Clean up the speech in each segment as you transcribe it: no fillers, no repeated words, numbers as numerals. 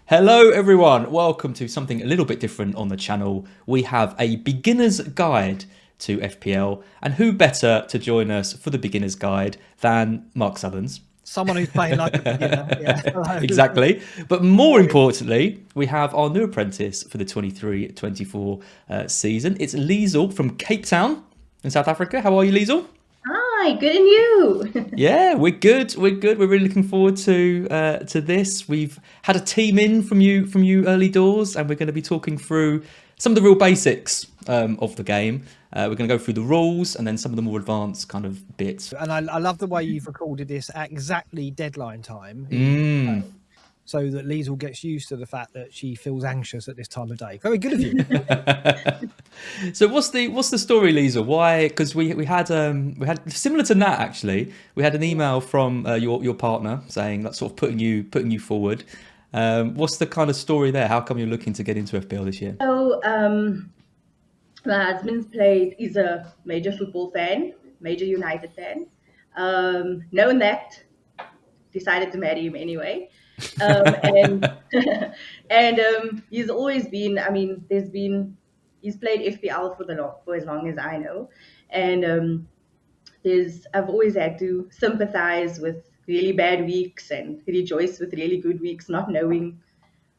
Hello everyone, welcome to something a little bit different on the channel. We have a beginner's guide to FPL, and who better to join us for the beginner's guide than Mark Sullens? Someone who's playing like a beginner. Yeah. Exactly. But more importantly, we have our new apprentice for the 23-24 season. It's Liezl from Cape Town in South Africa. How are you, Liezl? Hi, good and you? Yeah, we're good. We're good. We're really looking forward to this. We've had a team in from you early doors, and we're going to be talking through some of the real basics of the game. We're going to go through the rules and then some of the more advanced kind of bits. And I love the way you've recorded this at exactly deadline time. So that Liezl gets used to the fact that she feels anxious at this time of day. Very good of you. So what's the story, Liezl? Why? Because we had similar to Nat actually. We had an email from your partner saying that, sort of putting you forward. What's the kind of story there? How come you're looking to get into FPL this year? So, my husband's he's a major football fan, major United fan. Knowing that, decided to marry him anyway. And he's always been, he's played FPL for as long as I know. And I've always had to sympathize with really bad weeks and rejoice with really good weeks, not knowing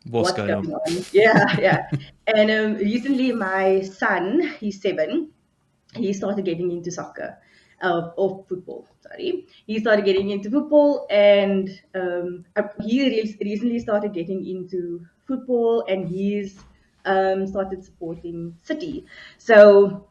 what's going on. Yeah. And recently my son, he's 7, he started getting into soccer, or football, sorry. He started getting into football, and he recently started getting into football, and he's started supporting City. So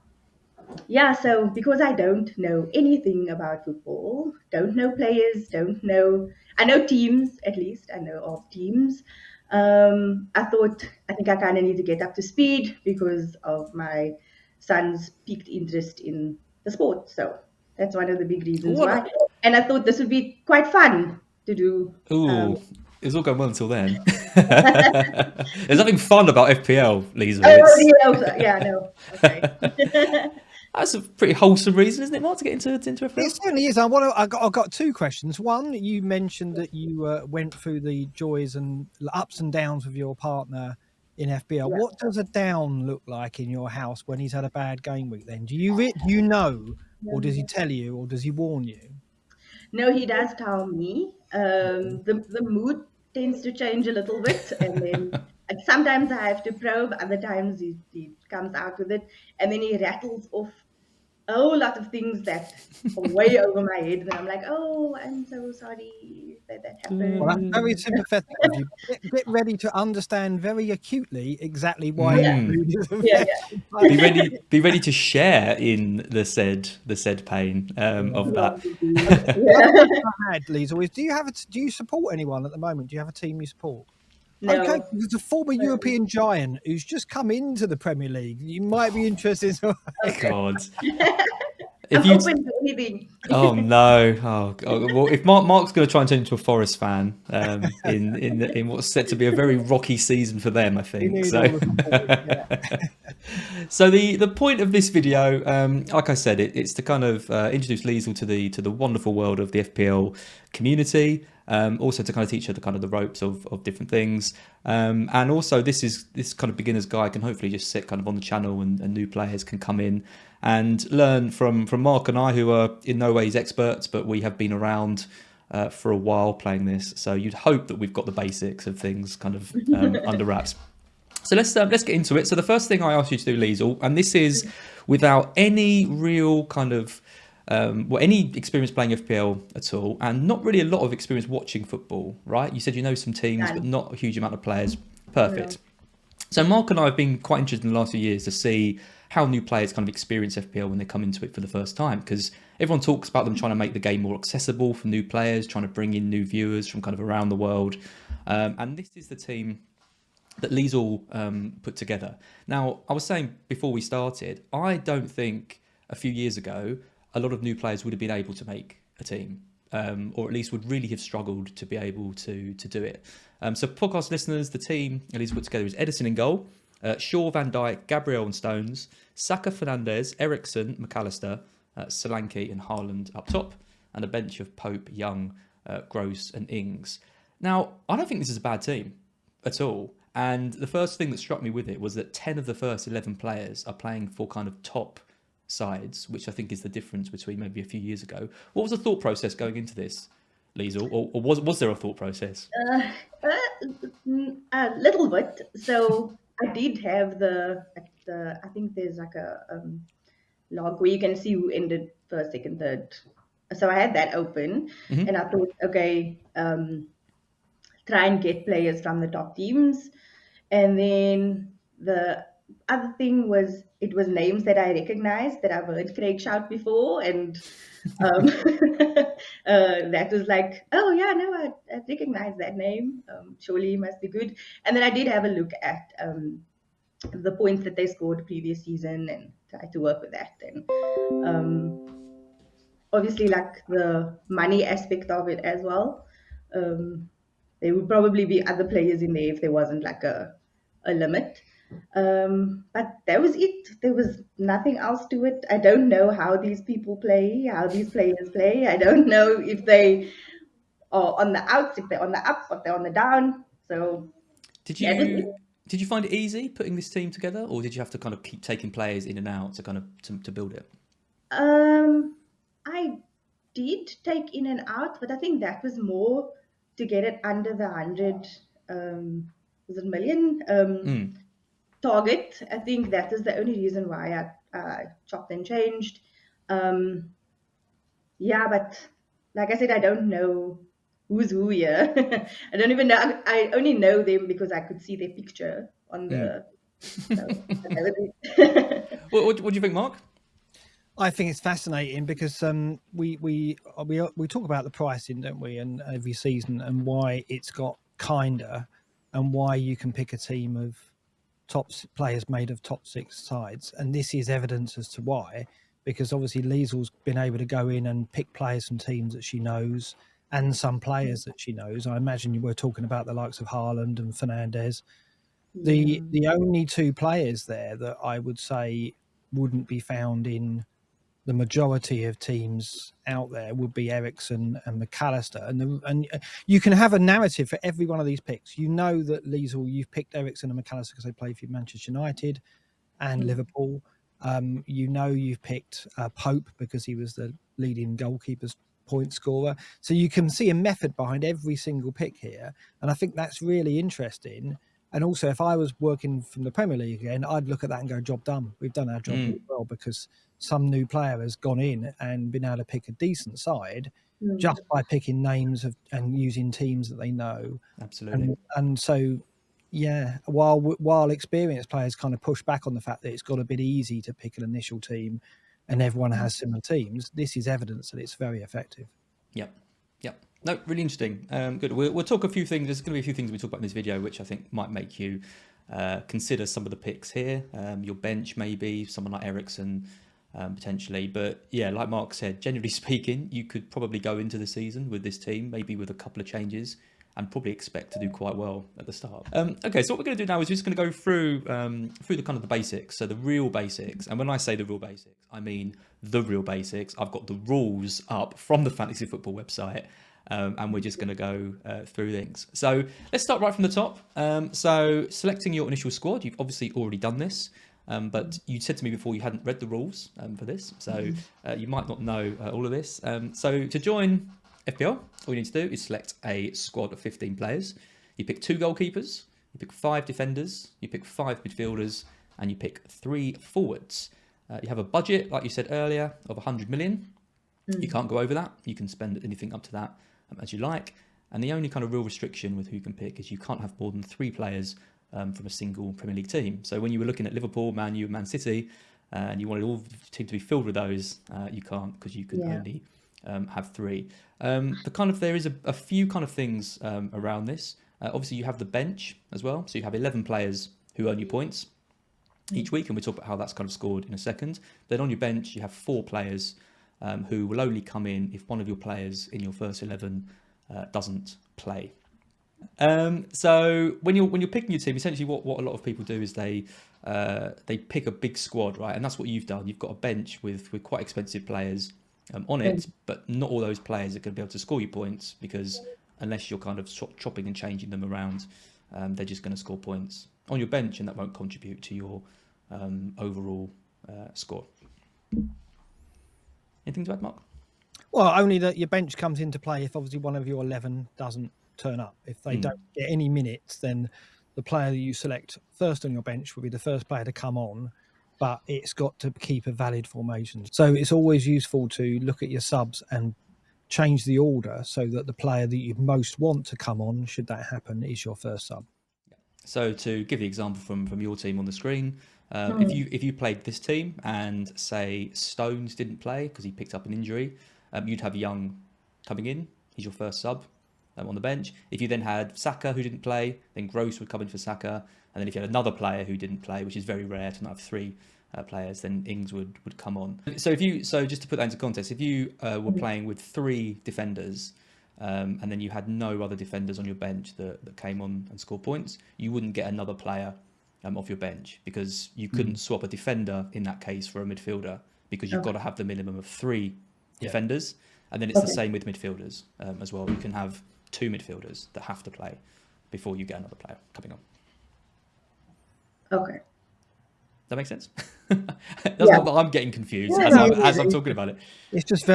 because I don't know anything about football, don't know players, I know teams, at least I know of teams. I think I kind of need to get up to speed because of my son's piqued interest in the sport. So that's one of the big reasons why. And I thought this would be quite fun to do. Ooh, it was all going well until then. There's nothing fun about FPL, Liezl. No. Okay. That's a pretty wholesome reason, isn't it, Mark, to get into FPL? It certainly is. I've got 2 questions. One, you mentioned that you went through the joys and ups and downs with your partner in FPL. Yeah. What does a down look like in your house when he's had a bad game week then? Do you know, or does he tell you, or does he warn you? No, he does tell me. The mood tends to change a little bit, and then sometimes I have to probe, other times he comes out with it, and then he rattles off a whole lot of things that are way over my head, and I'm like, oh, I'm so sorry that happened. Well, I'm very sympathetic of you. Get ready to understand very acutely exactly why. Be ready to share in the said pain of that. Liezl, do you support anyone at the moment? Do you have a team you support? No. Okay, there's a former European giant who's just come into the Premier League. You might be interested. God. I'm open to anything. Oh no! Oh God. Well, if Mark's going to try and turn into a Forest fan in what's set to be a very rocky season for them, I think. So the point of this video, like I said, it's to kind of introduce Liezl to the wonderful world of the FPL community. Also to kind of teach her the ropes of different things, and also this kind of beginner's guide can hopefully just sit kind of on the channel, and new players can come in and learn from Mark and I, who are in no ways experts, but we have been around for a while playing this. So you'd hope that we've got the basics of things kind of under wraps. So let's get into it. So the first thing I asked you to do, Liezl, and this is without any real kind of any experience playing FPL at all, and not really a lot of experience watching football, right? You said you know some teams, but not a huge amount of players. Perfect. No. So Mark and I have been quite interested in the last few years to see how new players kind of experience FPL when they come into it for the first time, because everyone talks about them trying to make the game more accessible for new players, trying to bring in new viewers from kind of around the world. And this is the team that Liezl put together. Now, I was saying before we started, I don't think a few years ago a lot of new players would have been able to make a team, or at least would really have struggled to be able to do it. So podcast listeners, the team Liezl put together is Edison in goal, Shaw, Van Dijk, Gabriel and Stones, Saka, Fernandes, Eriksson, McAllister, Solanke and Haaland up top, and a bench of Pope, Young, Gross and Ings. Now, I don't think this is a bad team. at all. And the first thing that struck me with it was that 10 of the first 11 players are playing for kind of top sides, which I think is the difference between maybe a few years ago. What was the thought process going into this, Liezl? Or was there a thought process? A little bit. So I did have I think there's like a log where you can see who ended first, second, third. So I had that open, Mm-hmm. and I thought, okay, try and get players from the top teams. And then the other thing was it was names that I recognized that I've heard Craig shout before, and that was like, oh yeah, no, I recognize that name. Surely he must be good. And then I did have a look at the points that they scored the previous season and try to work with that. And obviously, like the money aspect of it as well. Um, there would probably be other players in there if there wasn't like a limit. But that was it. There was nothing else to it. I don't know how these people play, how these players play. I don't know if they are on the outs, if they're on the up, if they're on the down. So Did that was you did you find it easy putting this team together, or did you have to kind of keep taking players in and out to kind of to build it? I did take in and out, but I think that was more to get it under the 100, was it million Mm. target. I think that is the only reason why I chopped and changed. Um, yeah, but like I said, I don't know who's who here. I don't even know. I only know them because I could see their picture on Mm. the. So that was it. What do you think, Mark? I think it's fascinating because we talk about the pricing, don't we, and every season and why it's got kinder, and why you can pick a team of players made of top six sides, and this is evidence as to why. Because obviously Liezl's been able to go in and pick players from teams that she knows and some players that she knows. I imagine you were talking about the likes of Haaland and Fernandez. Yeah. The only two players there that I would say wouldn't be found in the majority of teams out there would be Ericsson and McAllister, and you can have a narrative for every one of these picks. You know that Liezl, you've picked Ericsson and McAllister because they play for Manchester United and Liverpool. You know you've picked Pope because he was the leading goalkeeper's point scorer. So you can see a method behind every single pick here, and I think that's really interesting. And also, if I was working from the Premier League again, I'd look at that and go, job done. We've done our job really well because some new player has gone in and been able to pick a decent side just by picking names and using teams that they know. Absolutely. And so, yeah, while experienced players kind of push back on the fact that it's got a bit easy to pick an initial team and everyone has similar teams, this is evidence that it's very effective. Yep. No, really interesting. Good. We'll talk a few things. There's going to be a few things we talk about in this video, which I think might make you consider some of the picks here. Your bench, maybe someone like Ericsson, potentially. But yeah, like Mark said, generally speaking, you could probably go into the season with this team, maybe with a couple of changes, and probably expect to do quite well at the start. Okay, so what we're going to do now is we're just going to go through the kind of the basics, so the real basics. And when I say the real basics, I mean the real basics. I've got the rules up from the Fantasy Football website, and we're just going to go through things. So let's start right from the top. So selecting your initial squad, you've obviously already done this. But you said to me before you hadn't read the rules for this, so you might not know all of this. So to join FPL, all you need to do is select a squad of 15 players. You pick 2 goalkeepers, you pick 5 defenders, you pick 5 midfielders, and you pick 3 forwards. You have a budget, like you said earlier, of 100 million. You can't go over that. You can spend anything up to that as you like. And the only kind of real restriction with who you can pick is you can't have more than 3 players from a single Premier League team. So when you were looking at Liverpool, Man U, Man City, and you wanted all the team to be filled with those, you can't because you can only have 3. There is a few kind of things around this. Obviously, you have the bench as well. So you have 11 players who earn you points each week, and we'll talk about how that's kind of scored in a second. Then on your bench, you have 4 players who will only come in if one of your players in your first 11 doesn't play. So when you're picking your team, essentially what a lot of people do is they pick a big squad, right? And that's what you've done. You've got a bench with quite expensive players on it, but not all those players are going to be able to score you points because unless you're kind of chopping and changing them around they're just going to score points on your bench, and that won't contribute to your overall score. Anything to add, Mark? Well, only that your bench comes into play if obviously one of your 11 doesn't turn up. If they don't get any minutes, then the player that you select first on your bench will be the first player to come on, but it's got to keep a valid formation. So it's always useful to look at your subs and change the order so that the player that you most want to come on, should that happen, is your first sub. So to give the example from your team on the screen, if you played this team and say Stones didn't play because he picked up an injury, you'd have Young coming in. He's your first sub on the bench. If you then had Saka who didn't play, then Gross would come in for Saka. And then if you had another player who didn't play, which is very rare to not have three players, then Ings would come on. So just to put that into context, if you were playing with three defenders, and then you had no other defenders on your bench that came on and scored points, you wouldn't get another player off your bench, because you couldn't swap a defender in that case for a midfielder, because you've got to have the minimum of three defenders. And then it's the same with midfielders as well. You can have two midfielders that have to play before you get another player coming on. Okay. That makes sense? That's not that I'm getting confused as I'm talking about it. It's just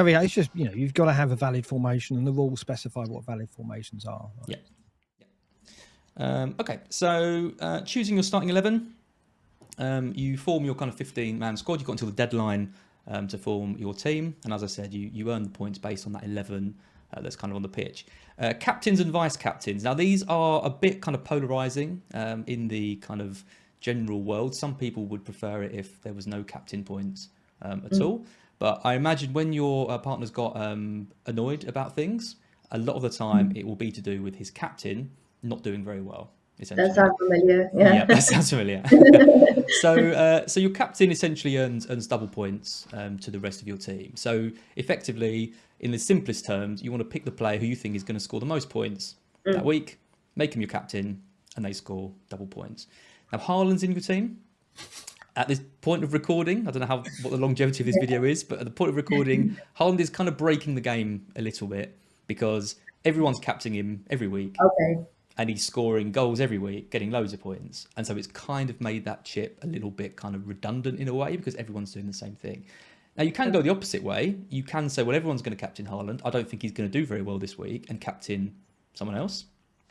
you've got to have a valid formation, and the rules specify what valid formations are. Right? Yeah. Okay, so choosing your starting 11, you form your kind of 15-man squad. You've got until the deadline to form your team. And as I said, you earn the points based on that 11 that's kind of on the pitch. Captains and vice captains. Now, these are a bit kind of polarizing in the kind of general world. Some people would prefer it if there was no captain points at all. But I imagine when your partner's got annoyed about things, a lot of the time it will be to do with his captain not doing very well. That sounds familiar. Yeah, that sounds familiar. So your captain essentially earns double points to the rest of your team. So effectively, in the simplest terms, you want to pick the player who you think is going to score the most points that week, make him your captain, and they score double points. Now, Haaland's in your team. At this point of recording, I don't know what the longevity of this video is, but at the point of recording, Haaland is kind of breaking the game a little bit, because everyone's captaining him every week. Okay. And he's scoring goals every week, getting loads of points. And so it's kind of made that chip a little bit kind of redundant in a way, because everyone's doing the same thing. Now, you can go the opposite way. You can say, well, everyone's going to captain Haaland. I don't think he's going to do very well this week, and captain someone else.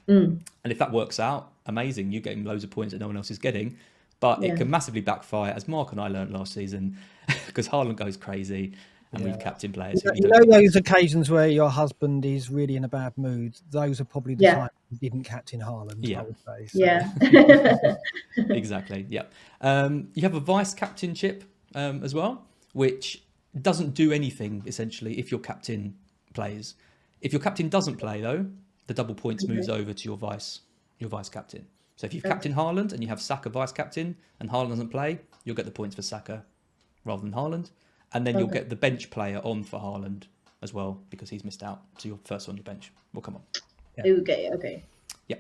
And if that works out, amazing. You're getting loads of points that no one else is getting. But it can massively backfire, as Mark and I learned last season, because Haaland goes crazy. And we've captain players. You know those occasions where your husband is really in a bad mood? Those are probably the time you didn't captain Haaland, I would say. So. Yeah. Exactly, yeah. You have a vice captainship as well, which doesn't do anything, essentially, if your captain plays. If your captain doesn't play, though, the double points moves over to your vice captain. So if you've captained Haaland and you have Saka vice captain and Haaland doesn't play, you'll get the points for Saka rather than Haaland. And then you'll get the bench player on for Haaland as well, because he's missed out. So you're first on your bench. We'll come on. Yeah. Okay. Yeah.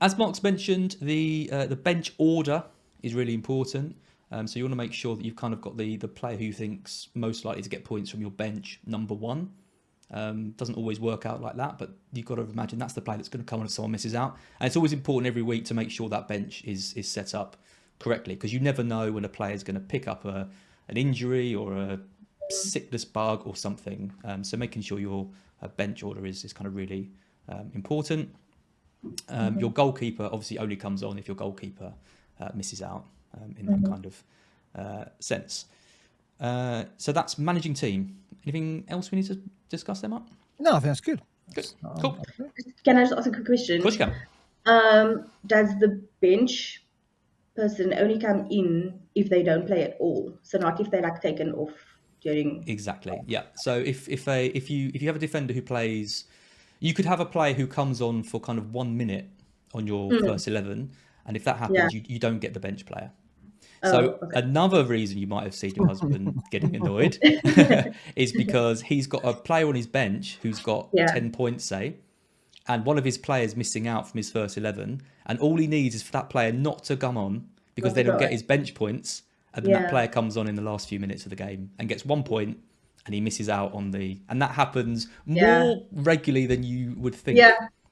As Mark's mentioned, the bench order is really important. So you want to make sure that you've kind of got the player who you think's most likely to get points from your bench number one. Doesn't always work out like that, but you've got to imagine that's the player that's going to come on if someone misses out. And it's always important every week to make sure that bench is set up correctly, because you never know when a player is going to pick up an injury or a sickness bug or something. So making sure your bench order is kind of really important. Your goalkeeper obviously only comes on if your goalkeeper misses out in that kind of sense. So that's managing team. Anything else we need to discuss there, Mark? No, I think that's good. Good. Cool. Can I just ask a quick question? Of course you can. Does the bench person only come in if they don't play at all? So not if they're like taken off during. Exactly. Yeah. So if you have a defender who plays, you could have a player who comes on for kind of 1 minute on your first 11, and if that happens, you don't get the bench player. So another reason you might have seen your husband getting annoyed is because he's got a player on his bench who's got 10 points, say, and one of his players missing out from his first 11, and all he needs is for that player not to come on, because then he'll get his bench points, and then that player comes on in the last few minutes of the game and gets 1 point, and he misses out on and that happens more regularly than you would think.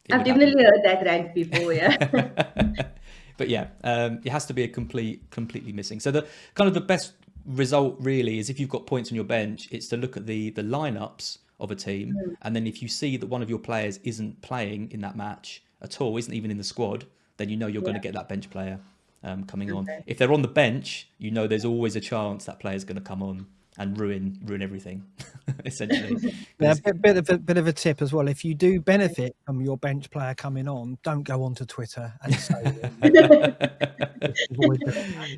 it I've would happen. definitely heard that rant before, yeah. But yeah, it has to be a completely missing. So the kind of the best result really is if you've got points on your bench, it's to look at the lineups of a team, and then if you see that one of your players isn't playing in that match at all, isn't even in the squad, then you know you're going to get that bench player coming on. Okay. If they're on the bench, you know there's always a chance that player's going to come on and ruin everything, essentially. Yeah, bit of a tip as well. If you do benefit from your bench player coming on, don't go onto Twitter and say it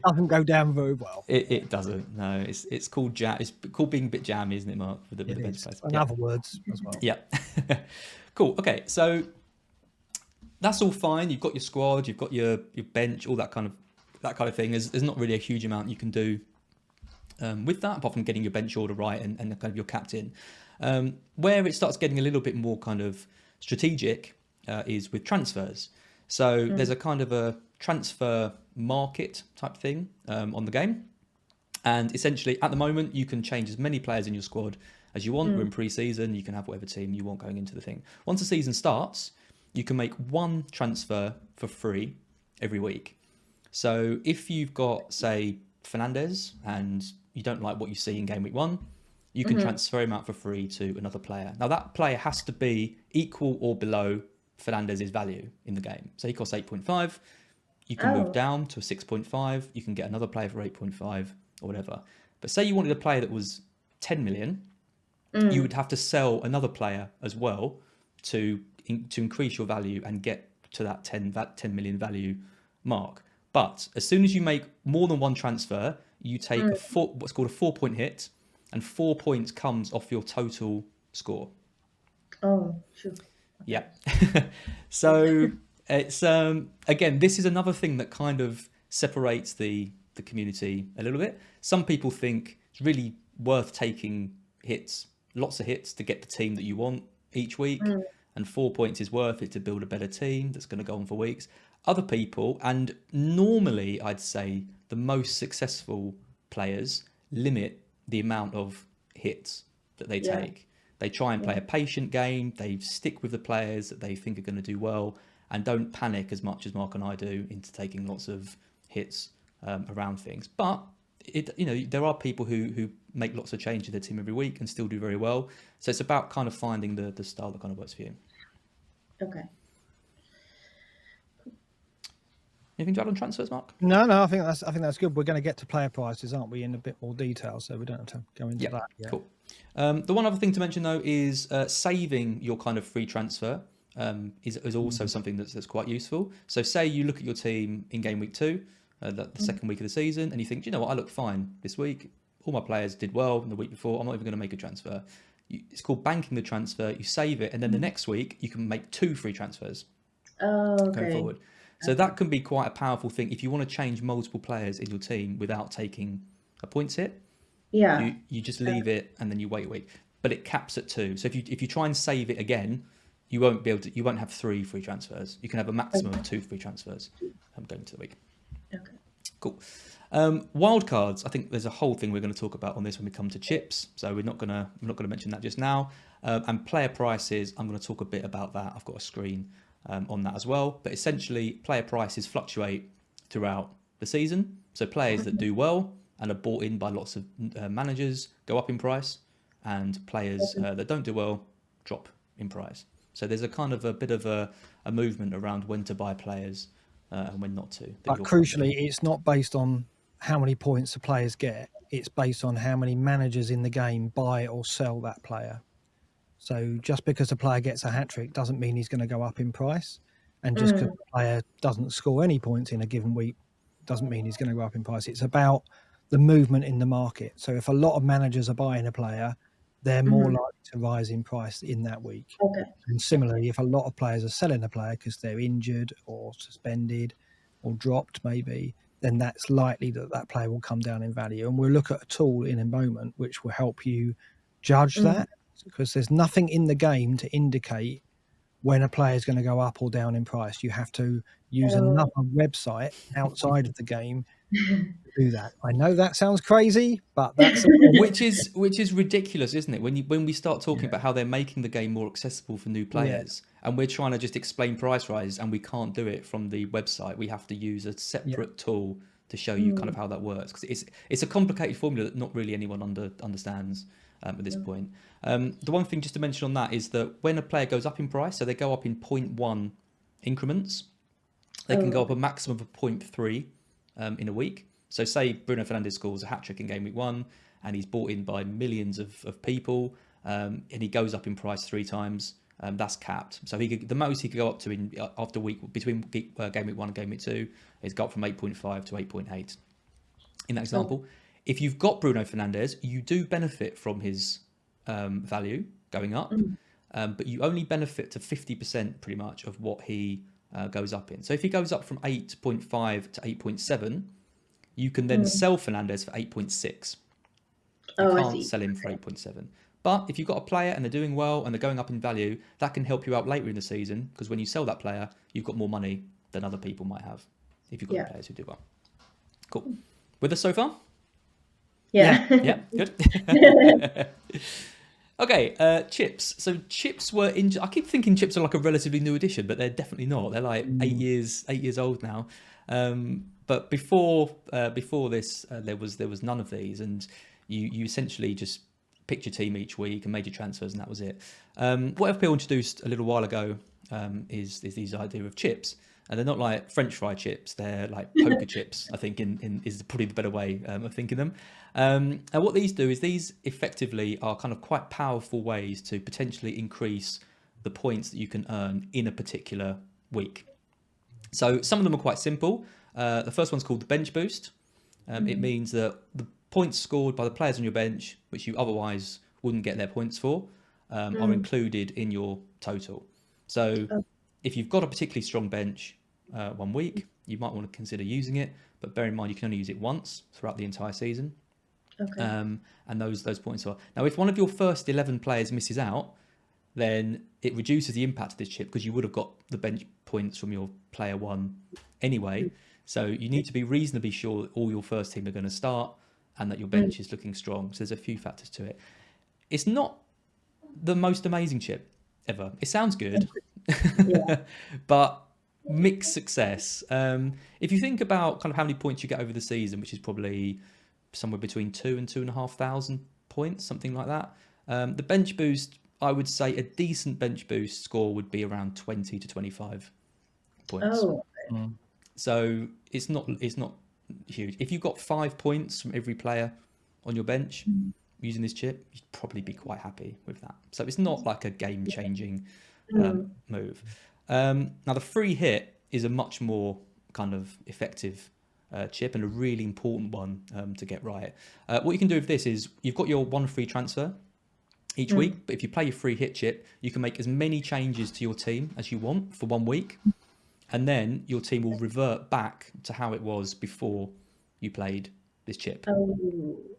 doesn't go down very well. It doesn't. No, it's called jam. It's called being a bit jammy, isn't it, Mark? With the bench players. In other words, as well. Yeah. Cool. Okay, so that's all fine. You've got your squad, you've got your bench, all that kind of thing. There's not really a huge amount you can do with that, apart from getting your bench order right and kind of your captain. Where it starts getting a little bit more kind of strategic is with transfers. So there's a kind of a transfer market type thing on the game. And essentially, at the moment, you can change as many players in your squad as you want. We're in pre-season. You can have whatever team you want going into the thing. Once the season starts, you can make one transfer for free every week. So if you've got, say, Fernandez and you don't like what you see in game week 1, you can transfer him out for free to another player. Now, that player has to be equal or below Fernandez's value in the game. So he costs 8.5. You can move down to a 6.5. You can get another player for 8.5 or whatever. But say you wanted a player that was 10 million, you would have to sell another player as well to increase your value and get to that 10 million value mark. But as soon as you make more than one transfer, you take what's called a 4-point hit, and 4 points comes off your total score. Oh, sure. Yeah. So it's again, this is another thing that kind of separates the community a little bit. Some people think it's really worth taking hits, lots of hits to get the team that you want each week, and 4 points is worth it to build a better team that's going to go on for weeks. Other people, and normally I'd say the most successful players, limit the amount of hits that they take. They try and play a patient game. They stick with the players that they think are going to do well, and don't panic as much as Mark and I do into taking lots of hits around things. But there are people who make lots of change to their team every week and still do very well. So it's about kind of finding the style that kind of works for you. Okay. Anything to add on transfers, Mark? No, I think that's good. We're going to get to player prices, aren't we, in a bit more detail, so we don't have to go into that yet. Cool. The one other thing to mention though is saving your kind of free transfer is also something that's quite useful. So say you look at your team in game week 2, the second week of the season, and you think, you know what, I look fine this week. All my players did well in the week before. I'm not even going to make a transfer. It's called banking the transfer. You save it, and then the next week you can make 2 free transfers going forward. So that can be quite a powerful thing if you want to change multiple players in your team without taking a points hit. Yeah. You just leave it and then you wait a week, but it caps at 2. So if you try and save it again, you won't have 3 free transfers. You can have a maximum of 2 free transfers going into the week. Okay. Cool. Wildcards. I think there's a whole thing we're going to talk about on this when we come to chips. So we're not going to mention that just now. And player prices. I'm going to talk a bit about that. I've got a screen on that as well. But essentially, player prices fluctuate throughout the season. So players that do well and are bought in by lots of managers go up in price, and players that don't do well drop in price. So there's a kind of a bit of a movement around when to buy players and when not to. But crucially, it's not based on how many points the players get. It's based on how many managers in the game buy or sell that player. So just because a player gets a hat-trick doesn't mean he's going to go up in price. And just because the player doesn't score any points in a given week doesn't mean he's going to go up in price. It's about the movement in the market. So if a lot of managers are buying a player, they're more likely to rise in price in that week. Okay. And similarly, if a lot of players are selling a player because they're injured or suspended or dropped maybe, then that's likely that player will come down in value. And we'll look at a tool in a moment which will help you judge that, because there's nothing in the game to indicate when a player is going to go up or down in price. You have to use another website outside of the game to do that. I know that sounds crazy, but that's which is ridiculous, isn't it? When we start talking about how they're making the game more accessible for new players, and we're trying to just explain price rises, and we can't do it from the website. We have to use a separate tool to show you kind of how that works, because it's a complicated formula that not really anyone understands at this point. The one thing just to mention on that is that when a player goes up in price, so they go up in 0.1 increments, they can go up a maximum of 0.3 in a week. So say Bruno Fernandes scores a hat-trick in game week 1 and he's bought in by millions of people, and he goes up in price 3 times, that's capped. So the most he could go up to after between game week 1 and game week 2 is go up from 8.5 to 8.8. In that example, if you've got Bruno Fernandes, you do benefit from his value going up, but you only benefit to 50% pretty much of what he goes up in. So if he goes up from 8.5 to 8.7, you can then sell Fernandes for 8.6. You can't sell him for 8.7. But if you've got a player and they're doing well and they're going up in value, that can help you out later in the season, because when you sell that player, you've got more money than other people might have if you've got players who do well. Cool. With us so far? Yeah. Yeah, good. Okay, chips. So chips were I keep thinking chips are like a relatively new addition, but they're definitely not. They're like 8 years old now. But before this, there was none of these, and you essentially just picked your team each week and made your transfers, and that was it. What FPL introduced a little while ago is these idea of chips, and they're not like French fry chips; they're like poker chips. I think is probably the better way of thinking them. And what these do is these effectively are kind of quite powerful ways to potentially increase the points that you can earn in a particular week. So some of them are quite simple. The first one's called the bench boost. It means that the points scored by the players on your bench, which you otherwise wouldn't get their points for, are included in your total. So if you've got a particularly strong bench 1 week, you might want to consider using it, but bear in mind you can only use it once throughout the entire season. And those points are... Now, if one of your first 11 players misses out, then it reduces the impact of this chip, because you would have got the bench points from your player 1 anyway. So you need to be reasonably sure that all your first team are going to start and that your bench is looking strong. So there's a few factors to it. It's not the most amazing chip ever. It sounds good, but mixed success. If you think about kind of how many points you get over the season, which is probably somewhere between 2,000 and 2,500 points, something like that. The bench boost, I would say a decent bench boost score would be around 20 to 25 points. So it's not huge. If you got 5 points from every player on your bench using this chip, you'd probably be quite happy with that. So it's not like a game-changing move. Now the free hit is a much more kind of effective chip, and a really important one to get right. What you can do with this is you've got your 1 free transfer each week, but if you play your free hit chip, you can make as many changes to your team as you want for 1 week, and then your team will revert back to how it was before you played this chip.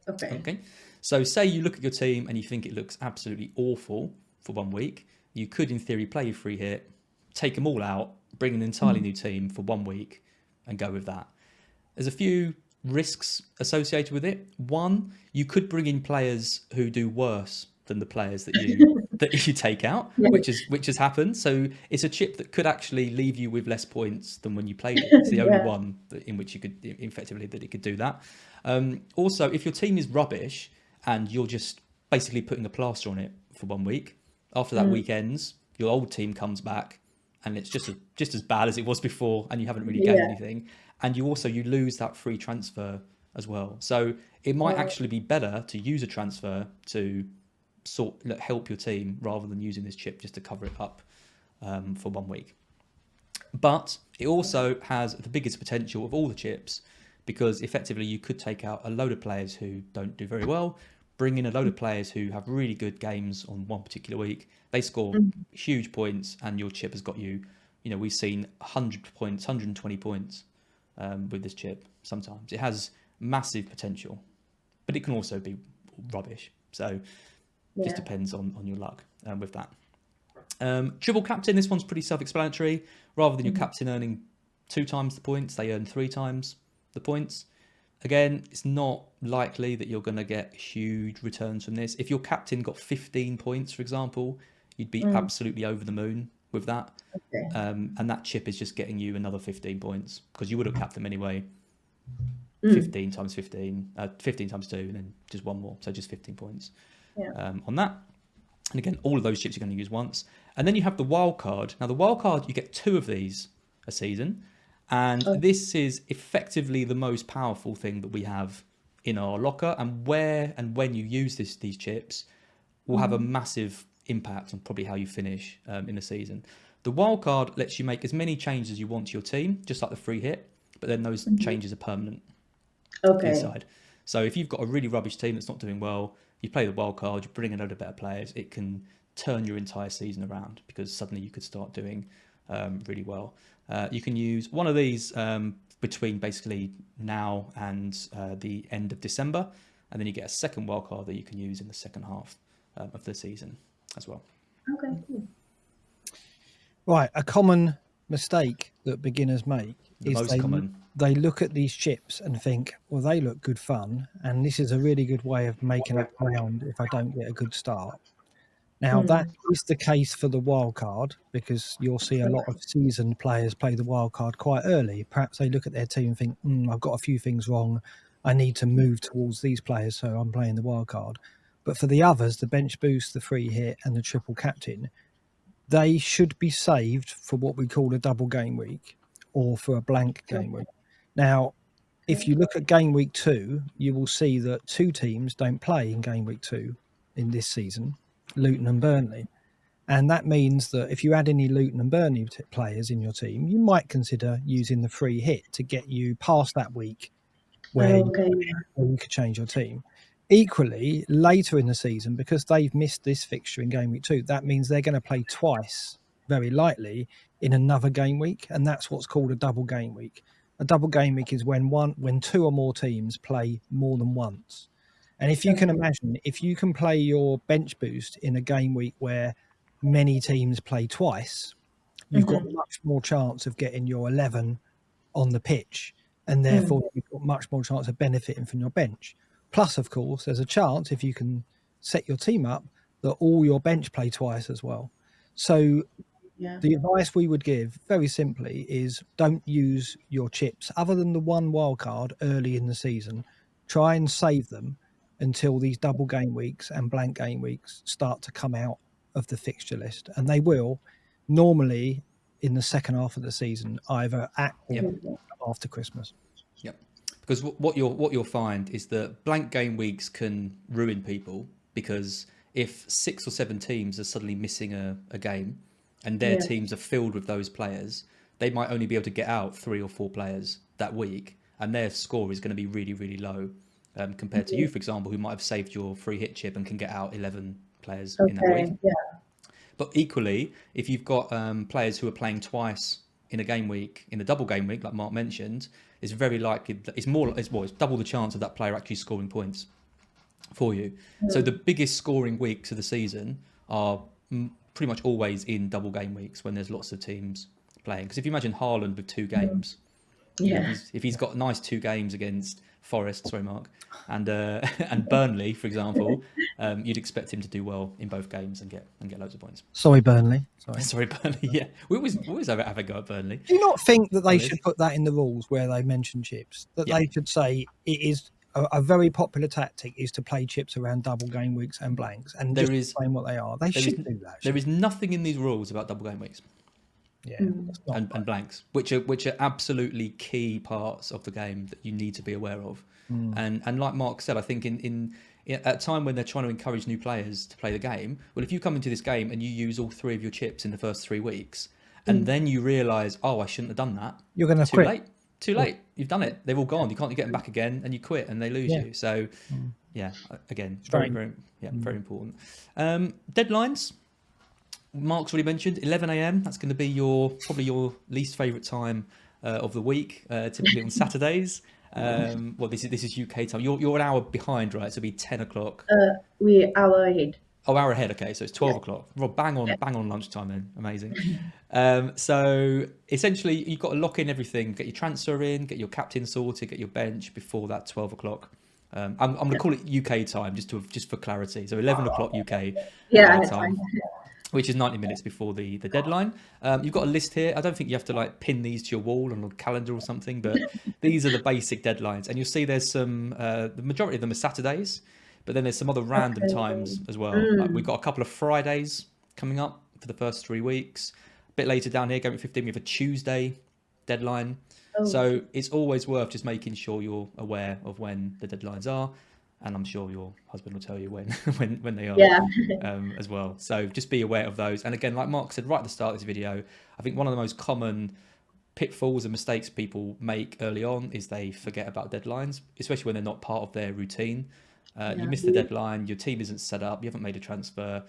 Okay. So say you look at your team and you think it looks absolutely awful for 1 week, you could in theory play your free hit, take them all out, bring an entirely new team for 1 week and go with that. There's a few risks associated with it. One, you could bring in players who do worse than the players that you take out, which has happened. So it's a chip that could actually leave you with less points than when you played it. It's the only one in which you could effectively that it could do that. Also, if your team is rubbish and you're just basically putting a plaster on it for 1 week, after that week ends, your old team comes back and it's just as bad as it was before, and you haven't really gained anything. And you lose that free transfer as well. So it might actually be better to use a transfer to help your team rather than using this chip just to cover it up for 1 week. But it also has the biggest potential of all the chips, because effectively you could take out a load of players who don't do very well, bring in a load of players who have really good games on one particular week. They score huge points, and your chip has got you. We've seen 100 points, 120 points with this chip. Sometimes it has massive potential, but it can also be rubbish. So it just depends on your luck with that. Triple captain, this one's pretty self-explanatory. Rather than your captain earning 2 times the points, they earn 3 times the points. Again, it's not likely that you're going to get huge returns from this. If your captain got 15 points, for example, you'd be absolutely over the moon with that. Okay. And that chip is just getting you another 15 points because you would have capped them anyway. Mm. 15 times 15, 15 times 2, and then just one more. So just 15 points on that. And again, all of those chips you're going to use once. And then you have the wild card. Now, the wild card, you get 2 of these a season. And this is effectively the most powerful thing that we have in our locker. And where and when you use these chips will have a massive impact on probably how you finish in the season. The wild card lets you make as many changes as you want to your team, just like the free hit. But then those changes are permanent for your side. So if you've got a really rubbish team that's not doing well, you play the wild card, you bring in a load of better players, it can turn your entire season around because suddenly you could start doing really well. You can use one of these between basically now and the end of December, and then you get a second wild card that you can use in the second half of the season as well. Okay, cool. Right, a common mistake that beginners make The is most common. they look at these chips and think, well, they look good fun, and this is a really good way of making up ground if I don't get a good start. Now, that is the case for the wild card because you'll see a lot of seasoned players play the wild card quite early. Perhaps they look at their team and think, I've got a few things wrong. I need to move towards these players, so I'm playing the wild card. But for the others, the bench boost, the free hit, and the triple captain, they should be saved for what we call a double game week or for a blank game week. Now, if you look at game week 2, you will see that 2 teams don't play in game week 2 in this season, Luton and Burnley. And that means that if you add any Luton and Burnley players in your team, you might consider using the free hit to get you past that week where you could change your team. Equally, later in the season, because they've missed this fixture in game week 2, that means they're going to play twice, very likely, in another game week, and that's what's called a double game week. A double game week is when 2 or more teams play more than once. And if you can imagine, if you can play your bench boost in a game week where many teams play twice, you've got much more chance of getting your 11 on the pitch, and therefore you've got much more chance of benefiting from your bench. Plus, of course, there's a chance if you can set your team up that all your bench play twice as well. So the advice we would give very simply is don't use your chips other than the one wild card early in the season. Try and save them until these double game weeks and blank game weeks start to come out of the fixture list. And they will normally in the second half of the season, either at or after Christmas. Yep. Because what you'll find is that blank game weeks can ruin people, because if 6 or 7 teams are suddenly missing a game and their teams are filled with those players, they might only be able to get out 3 or 4 players that week, and their score is going to be really, really low compared to you, for example, who might have saved your free hit chip and can get out 11 players in that week. Yeah. But equally, if you've got players who are playing twice in a game week, in a double game week, like Mark mentioned, it's very likely that it's double the chance of that player actually scoring points for you. So the biggest scoring weeks of the season are pretty much always in double game weeks when there's lots of teams playing. Because if you imagine Haaland with 2 games, if he's got nice 2 games against Forest, and Burnley, for example, you'd expect him to do well in both games and get loads of points. Sorry, Burnley. Sorry, Burnley. Yeah, we always have a go at Burnley. Do you not think that they should put that in the rules where they mention chips? That they should say it is a very popular tactic is to play chips around double game weeks and blanks, and just explain what they are. They should do that. There is nothing in these rules about double game weeks. Yeah, and blanks, which are absolutely key parts of the game that you need to be aware of. And like Mark said, I think in at a time when they're trying to encourage new players to play the game, well, if you come into this game and you use all 3 of your chips in the first 3 weeks, and then you realise, I shouldn't have done that, you're going to quit. Too late. You've done it. They've all gone. You can't get them back again, and you quit, and they lose you. So, again, very important. Deadlines. Mark's already mentioned 11 a.m. That's going to be probably your least favourite time of the week. Typically on Saturdays. Well, this is UK time. You're an hour behind, right? So it'll be 10 o'clock. We're hour ahead. Oh, hour ahead. Okay, so it's 12 o'clock. Well, bang on lunchtime then. Amazing. So essentially, you've got to lock in everything, get your transfer in, get your captain sorted, get your bench before that 12 o'clock. I'm going to call it UK time just for clarity. So 11 o'clock UK Yeah, time. which is 90 minutes before the deadline. You've got a list here. I don't think you have to like pin these to your wall on a calendar or something, but these are the basic deadlines. And you'll see there's some, the majority of them are Saturdays, but then there's some other random times as well. Like we've got a couple of Fridays coming up for the first 3 weeks. A bit later down here, Gameweek 15, we have a Tuesday deadline. So it's always worth just making sure you're aware of when the deadlines are. And I'm sure your husband will tell you when when they are as well. So just be aware of those. And again, like Mark said right at the start of this video, I think one of the most common pitfalls and mistakes people make early on is they forget about deadlines, especially when they're not part of their routine. You miss the deadline, your team isn't set up, you haven't made a transfer,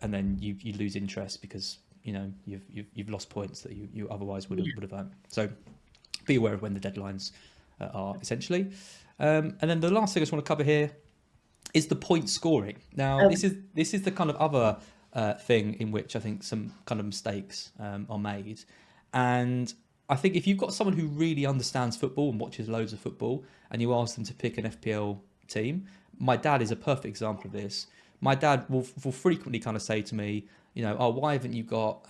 and then you lose interest because you've lost points that you otherwise would have earned. So be aware of when the deadlines are essentially. And then the last thing I just want to cover here is the point scoring. Now, this is the kind of other thing in which I think some kind of mistakes are made. And I think if you've got someone who really understands football and watches loads of football, and you ask them to pick an FPL team, my dad is a perfect example of this. My dad will frequently kind of say to me, oh, why haven't you got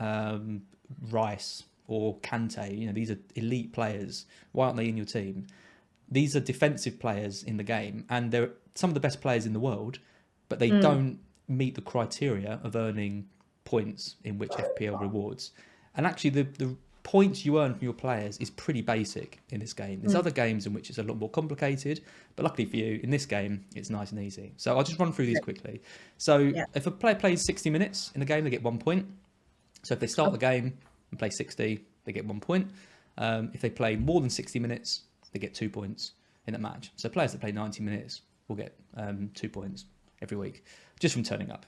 Rice or Kante? These are elite players. Why aren't they in your team? These are defensive players in the game, and they're some of the best players in the world, but they don't meet the criteria of earning points in which FPL rewards. And actually, the points you earn from your players is pretty basic in this game. There's other games in which it's a lot more complicated, but luckily for you, in this game, it's nice and easy. So I'll just run through these quickly. So if a player plays 60 minutes in a game, they get 1 point. So if they start the game and play 60, they get 1 point. If they play more than 60 minutes, they get 2 points in that match. So players that play 90 minutes will get 2 points every week just from turning up.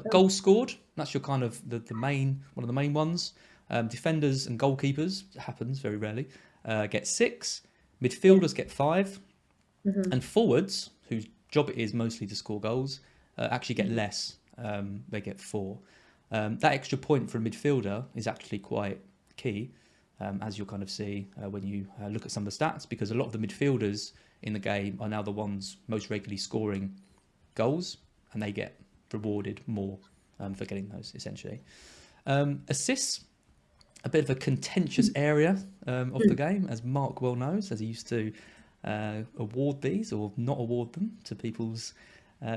Goals scored, that's your kind of the main one of the main ones. Defenders and goalkeepers, it happens very rarely, get 6. Midfielders get 5. And forwards, whose job it is mostly to score goals, actually get less. They get 4. That extra point for a midfielder is actually quite key. As you'll kind of see when you look at some of the stats, because a lot of the midfielders in the game are now the ones most regularly scoring goals, and they get rewarded more for getting those, essentially. Assists, a bit of a contentious area of the game, as Mark well knows, as he used to award these or not award them to people's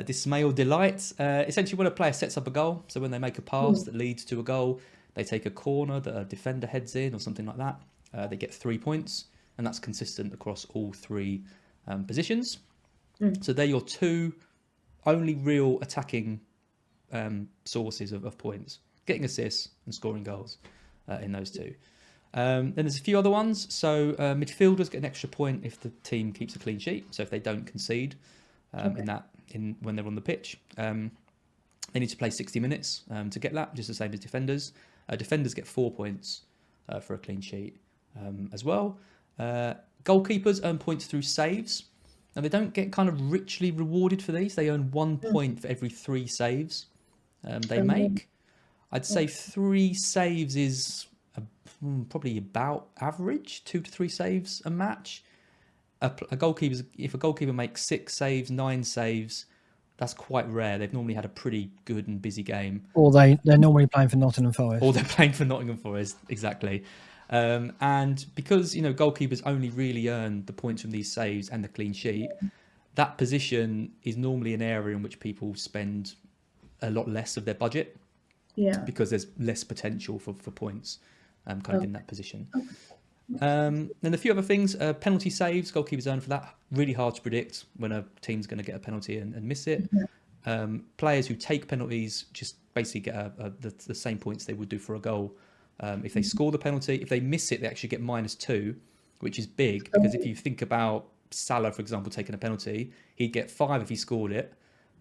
dismay or delight. Essentially, when a player sets up a goal, so when they make a pass that leads to a goal, they take a corner that a defender heads in or something like that, they get 3 points, and that's consistent across all 3 positions. So they're your 2 only real attacking sources of points, getting assists and scoring goals in those 2. Then there's a few other ones. So midfielders get an extra point if the team keeps a clean sheet. So if they don't concede when they're on the pitch, they need to play 60 minutes to get that, just the same as defenders. Defenders get 4 points for a clean sheet as well. Goalkeepers earn points through saves. Now, they don't get kind of richly rewarded for these. They earn 1 point for every 3 saves they make. I'd say 3 saves is probably about average, 2 to 3 saves a match. If a goalkeeper makes 6 saves, 9 saves, that's quite rare. They've normally had a pretty good and busy game. Or they're normally playing for Nottingham Forest. Or they're playing for Nottingham Forest, exactly. And because, goalkeepers only really earn the points from these saves and the clean sheet, that position is normally an area in which people spend a lot less of their budget. Yeah. Because there's less potential for points kind of in that position. Then a few other things, penalty saves, goalkeepers earn for that. Really hard to predict when a team's going to get a penalty and miss it. Players who take penalties just basically get the same points they would do for a goal. If they score the penalty, if they miss it, they actually get -2, which is big, because if you think about Salah, for example, taking a penalty, he'd get 5 if he scored it,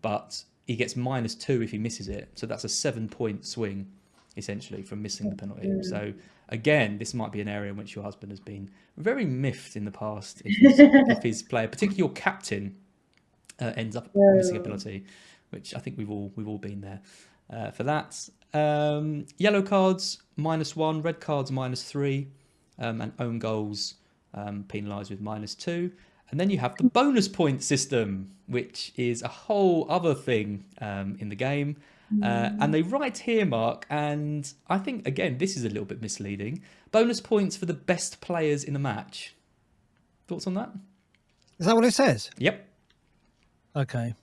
but he gets -2 if he misses it. So that's a 7-point swing, essentially, from missing the penalty. So again, this might be an area in which your husband has been very miffed in the past if his player, particularly your captain, ends up missing a penalty, which I think we've all been there for that. Yellow cards -1, red cards -3, and own goals penalised with -2. And then you have the bonus point system, which is a whole other thing in the game. And they write here, Mark, and I think, again, this is a little bit misleading. Bonus points for the best players in a match. Thoughts on that? Is that what it says? Yep. Okay.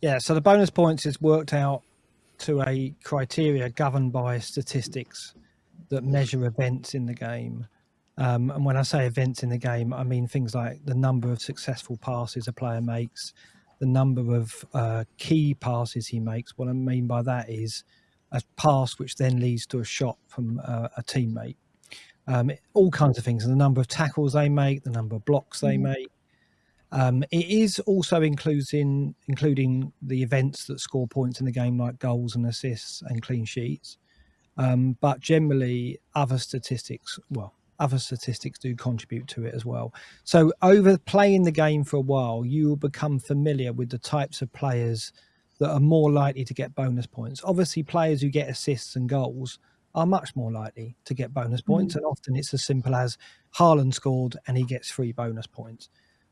Yeah, so the bonus points is worked out to a criteria governed by statistics that measure events in the game. And when I say events in the game, I mean things like the number of successful passes a player makes, the number of key passes he makes. What I mean by that is a pass which then leads to a shot from a teammate. All kinds of things, and the number of tackles they make, the number of blocks they make. It is also including the events that score points in the game, like goals and assists and clean sheets. But generally, other statistics do contribute to it as well. So over playing the game for a while, you will become familiar with the types of players that are more likely to get bonus points. Obviously, players who get assists and goals are much more likely to get bonus points. And often it's as simple as Haaland scored and he gets 3 bonus points.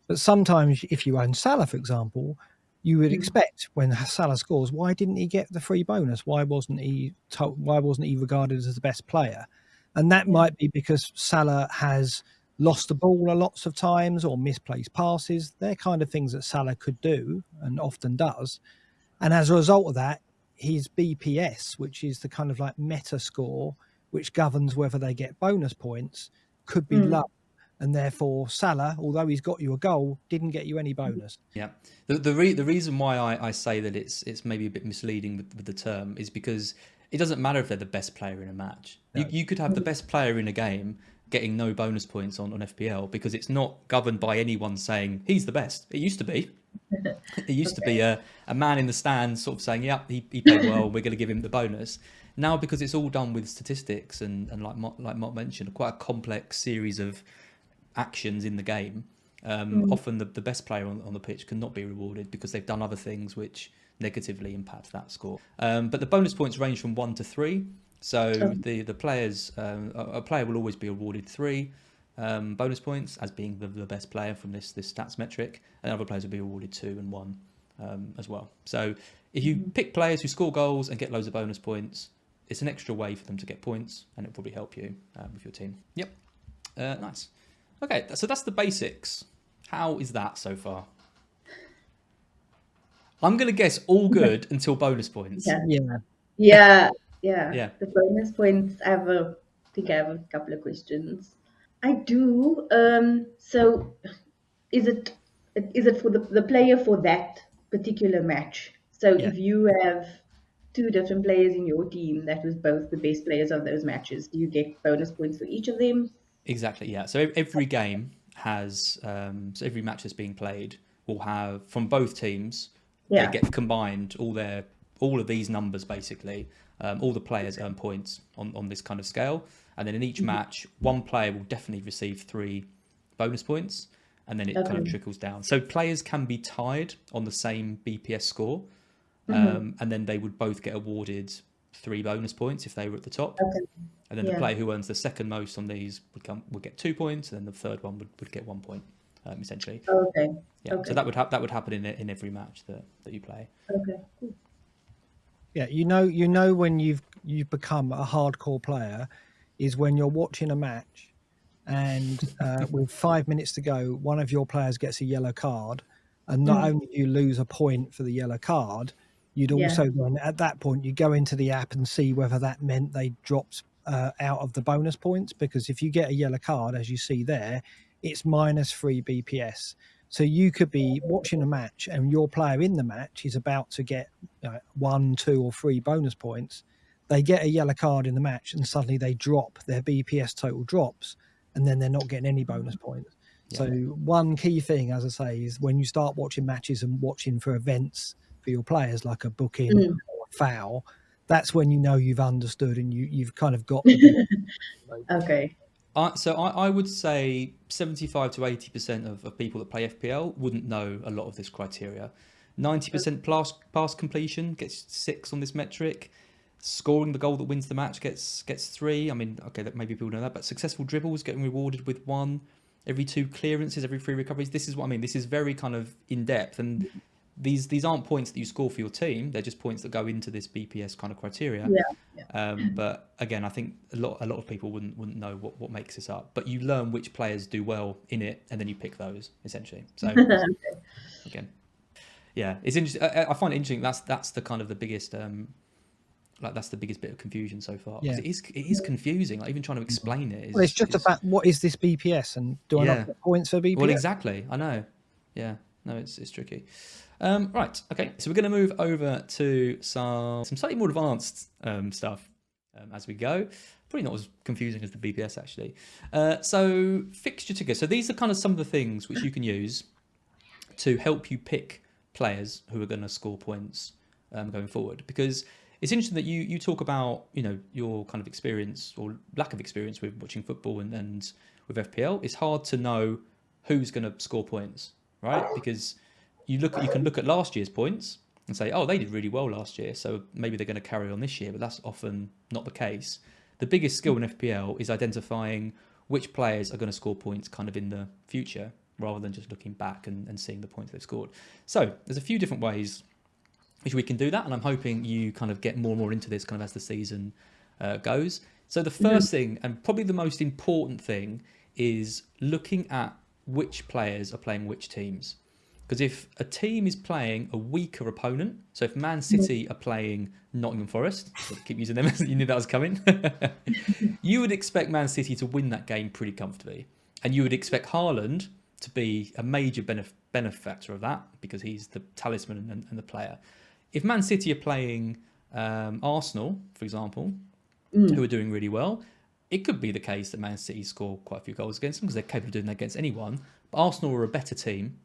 But sometimes if you own Salah, for example, you would expect when Salah scores, why didn't he get the free bonus? Why wasn't he regarded as the best player? And that might be because Salah has lost the ball lots of times or misplaced passes. They're kind of things that Salah could do and often does. And as a result of that, his BPS, which is the kind of like meta score, which governs whether they get bonus points, could be low. And therefore, Salah, although he's got you a goal, didn't get you any bonus. Yeah. The reason why I say that it's maybe a bit misleading with the term is because it doesn't matter if they're the best player in a match. No. You could have the best player in a game getting no bonus points on FPL because it's not governed by anyone saying he's the best. It used to be. It used to be a man in the stands sort of saying, yeah, he played well, we're going to give him the bonus. Now, because it's all done with statistics and like Mark mentioned, quite a complex series of actions in the game, often the best player on the pitch cannot be rewarded because they've done other things which negatively impact that score. But the bonus points range from 1 to 3. So the players, a player will always be awarded 3 bonus points as being the best player from this stats metric, and other players will be awarded 2 and 1 as well. So if you pick players who score goals and get loads of bonus points, it's an extra way for them to get points, and it'll probably help you with your team. Yep. Nice. Okay, so that's the basics. How is that so far? I'm going to guess all good until bonus points. Yeah. The bonus points, I think I have a couple of questions. I do. So is it for the player for that particular match? So if you have 2 different players in your team that was both the best players of those matches, do you get bonus points for each of them? Exactly, yeah. So every game has, so every match that's being played will have, from both teams, they get combined, all of these numbers basically, all the players earn points on this kind of scale. And then in each match, one player will definitely receive 3 bonus points, and then it kind of trickles down. So players can be tied on the same BPS score, and then they would both get awarded 3 bonus points if they were at the top. And then the player who earns the second most on these would get 2 points, and then the third one would get 1 point, essentially. So that would happen in every match that you play. Cool. Yeah, you know when you've become a hardcore player is when you're watching a match and with 5 minutes to go, one of your players gets a yellow card, and not only do you lose a point for the yellow card, you'd also then at that point you go into the app and see whether that meant they dropped out of the bonus points, because if you get a yellow card, as you see there, it's -3 BPS. So you could be watching a match and your player in the match is about to get 1, 2 or 3 bonus points. They get a yellow card in the match and suddenly they drop, their BPS total drops, and then they're not getting any bonus points. So one key thing, as I say, is when you start watching matches and watching for events for your players, like a booking or a foul, that's when you know you've understood and you've kind of got the Okay. So I would say 75 to 80% of people that play FPL wouldn't know a lot of this criteria. 90% pass completion gets 6 on this metric. Scoring the goal that wins the match gets 3. I mean, okay, that maybe people know that, but successful dribbles getting rewarded with 1. Every 2 clearances, every 3 recoveries. This is what I mean. This is very kind of in depth, and these aren't points that you score for your team. They're just points that go into this BPS kind of criteria. But again, I think a lot of people wouldn't know what makes this up. But you learn which players do well in it, and then you pick those essentially. So again, yeah, it's interesting. I find it interesting. That's the kind of the biggest that's the biggest bit of confusion so far. Yeah. It is confusing. Like even trying to explain it is. Well, it's just about what is this BPS, and do I not get points for BPS? Well, exactly. I know. Yeah. No, it's tricky. Right. Okay. So we're going to move over to some slightly more advanced stuff as we go. Probably not as confusing as the BPS actually. So fixture ticker. So these are kind of some of the things which you can use to help you pick players who are going to score points going forward. Because it's interesting that you talk about, you know, your kind of experience or lack of experience with watching football and with FPL. It's hard to know who's going to score points, right? Because you can look at last year's points and say, oh, they did really well last year, so maybe they're going to carry on this year, but that's often not the case. The biggest skill in FPL is identifying which players are going to score points kind of in the future, rather than just looking back and seeing the points they've scored. So there's a few different ways which we can do that, and I'm hoping you kind of get more and more into this kind of as the season goes. So the first thing, and probably the most important thing, is looking at which players are playing which teams. Because if a team is playing a weaker opponent, so if Man City are playing Nottingham Forest, keep using them as you knew that was coming, you would expect Man City to win that game pretty comfortably. And you would expect Haaland to be a major benefactor of that, because he's the talisman and the player. If Man City are playing Arsenal, for example, who are doing really well, it could be the case that Man City score quite a few goals against them because they're capable of doing that against anyone. But Arsenal are a better team,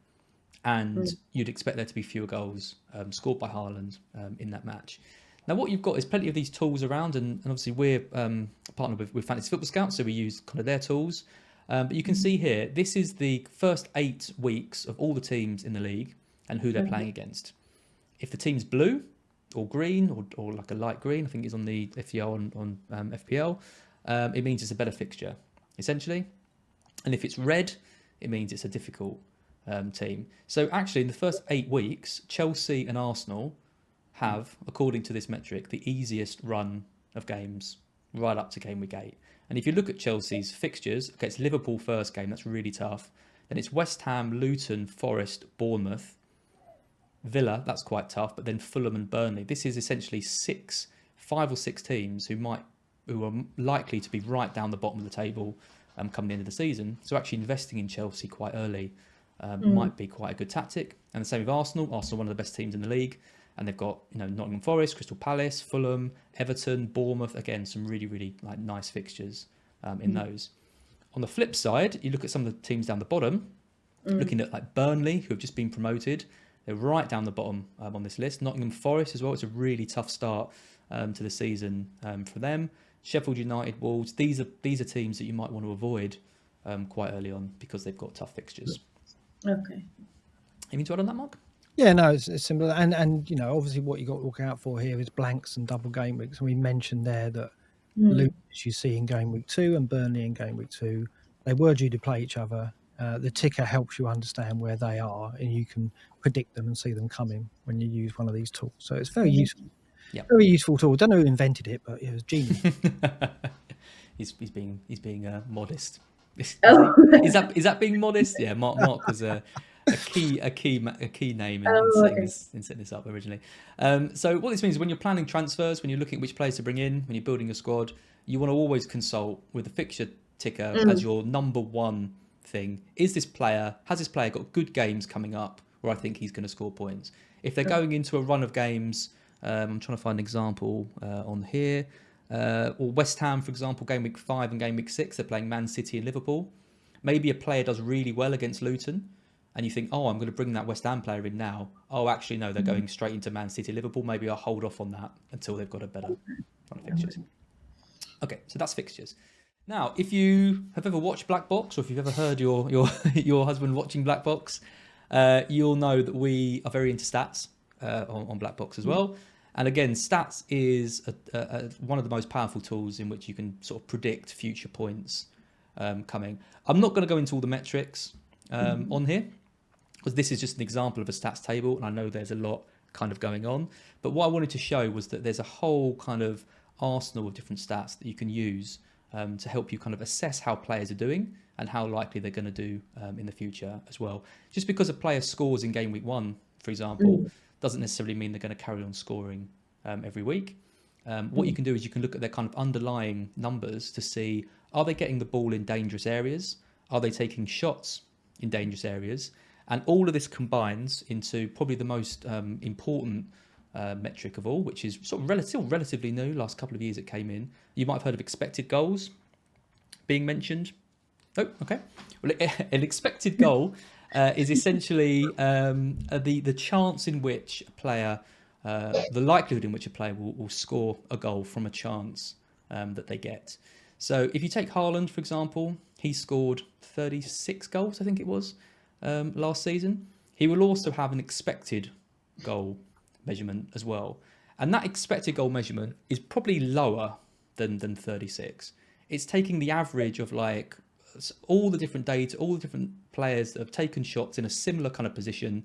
and you'd expect there to be fewer goals scored by Haaland in that match. Now, what you've got is plenty of these tools around, and obviously we're partnered with Fantasy Football Scout, so we use kind of their tools. But you can see here, this is the first 8 weeks of all the teams in the league and who they're playing against. If the team's blue or green or like a light green, I think it's on the FPL on FPL, it means it's a better fixture, essentially. And if it's red, it means it's a difficult team. So actually, in the first 8 weeks, Chelsea and Arsenal have, according to this metric, the easiest run of games right up to game week 8. And if you look at Chelsea's fixtures, okay, it's Liverpool first game, that's really tough. Then it's West Ham, Luton, Forest, Bournemouth, Villa, that's quite tough, but then Fulham and Burnley. This is essentially 5 or 6 teams who are likely to be right down the bottom of the table come the end of the season. So actually investing in Chelsea quite early might be quite a good tactic. And the same with Arsenal. Arsenal, one of the best teams in the league, and they've got, you know, Nottingham Forest, Crystal Palace, Fulham, Everton, Bournemouth. Again, some really, really like nice fixtures in those. On the flip side, you look at some of the teams down the bottom, looking at like Burnley, who have just been promoted. They're right down the bottom on this list. Nottingham Forest as well. It's a really tough start to the season for them. Sheffield United, Wolves. These are teams that you might want to avoid quite early on because they've got tough fixtures. Okay. Anything to add on that, Mark? Yeah, no, it's similar. And you know, obviously what you got to look out for here is blanks and double game weeks. And we mentioned there that Luton you see in game week 2 and Burnley in game week 2, they were due to play each other. The ticker helps you understand where they are, and you can predict them and see them coming when you use one of these tools. So it's very useful. Yep. Very useful tool. Don't know who invented it, but it was genius. He's being modest. Is Oh. that being modest? Yeah, Mark was a key name in setting this up originally. So what this means is when you're planning transfers, when you're looking at which players to bring in, when you're building a squad, you want to always consult with the fixture ticker as your number one thing. Has this player got good games coming up where I think he's going to score points? If they're going into a run of games, I'm trying to find an example on here, or West Ham, for example, game week 5 and game week 6, they're playing Man City and Liverpool. Maybe a player does really well against Luton, and you think, oh, I'm going to bring that West Ham player in now. Oh, actually, no, they're going straight into Man City, Liverpool. Maybe I'll hold off on that until they've got a better run of fixtures. Okay, so that's fixtures. Now, if you have ever watched Black Box, or if you've ever heard your husband watching Black Box, you'll know that we are very into stats on Black Box as well. And again, stats is one of the most powerful tools in which you can sort of predict future points coming. I'm not going to go into all the metrics on here. this is just an example of a stats table, and I know there's a lot kind of going on. But what I wanted to show was that there's a whole kind of arsenal of different stats that you can use to help you kind of assess how players are doing and how likely they're going to do in the future as well. Just because a player scores in game week 1, for example, doesn't necessarily mean they're going to carry on scoring every week. What you can do is you can look at their kind of underlying numbers to see, are they getting the ball in dangerous areas? Are they taking shots in dangerous areas? And all of this combines into probably the most important metric of all, which is sort of still relatively new. Last couple of years it came in. You might have heard of expected goals being mentioned. Oh, okay. Well, an expected goal is essentially the chance in which a player, the likelihood in which a player will score a goal from a chance that they get. So if you take Haaland, for example, he scored 36 goals, I think it was, last season. He will also have an expected goal measurement as well. And that expected goal measurement is probably lower than 36. It's taking the average of like all the different data, all the different players that have taken shots in a similar kind of position,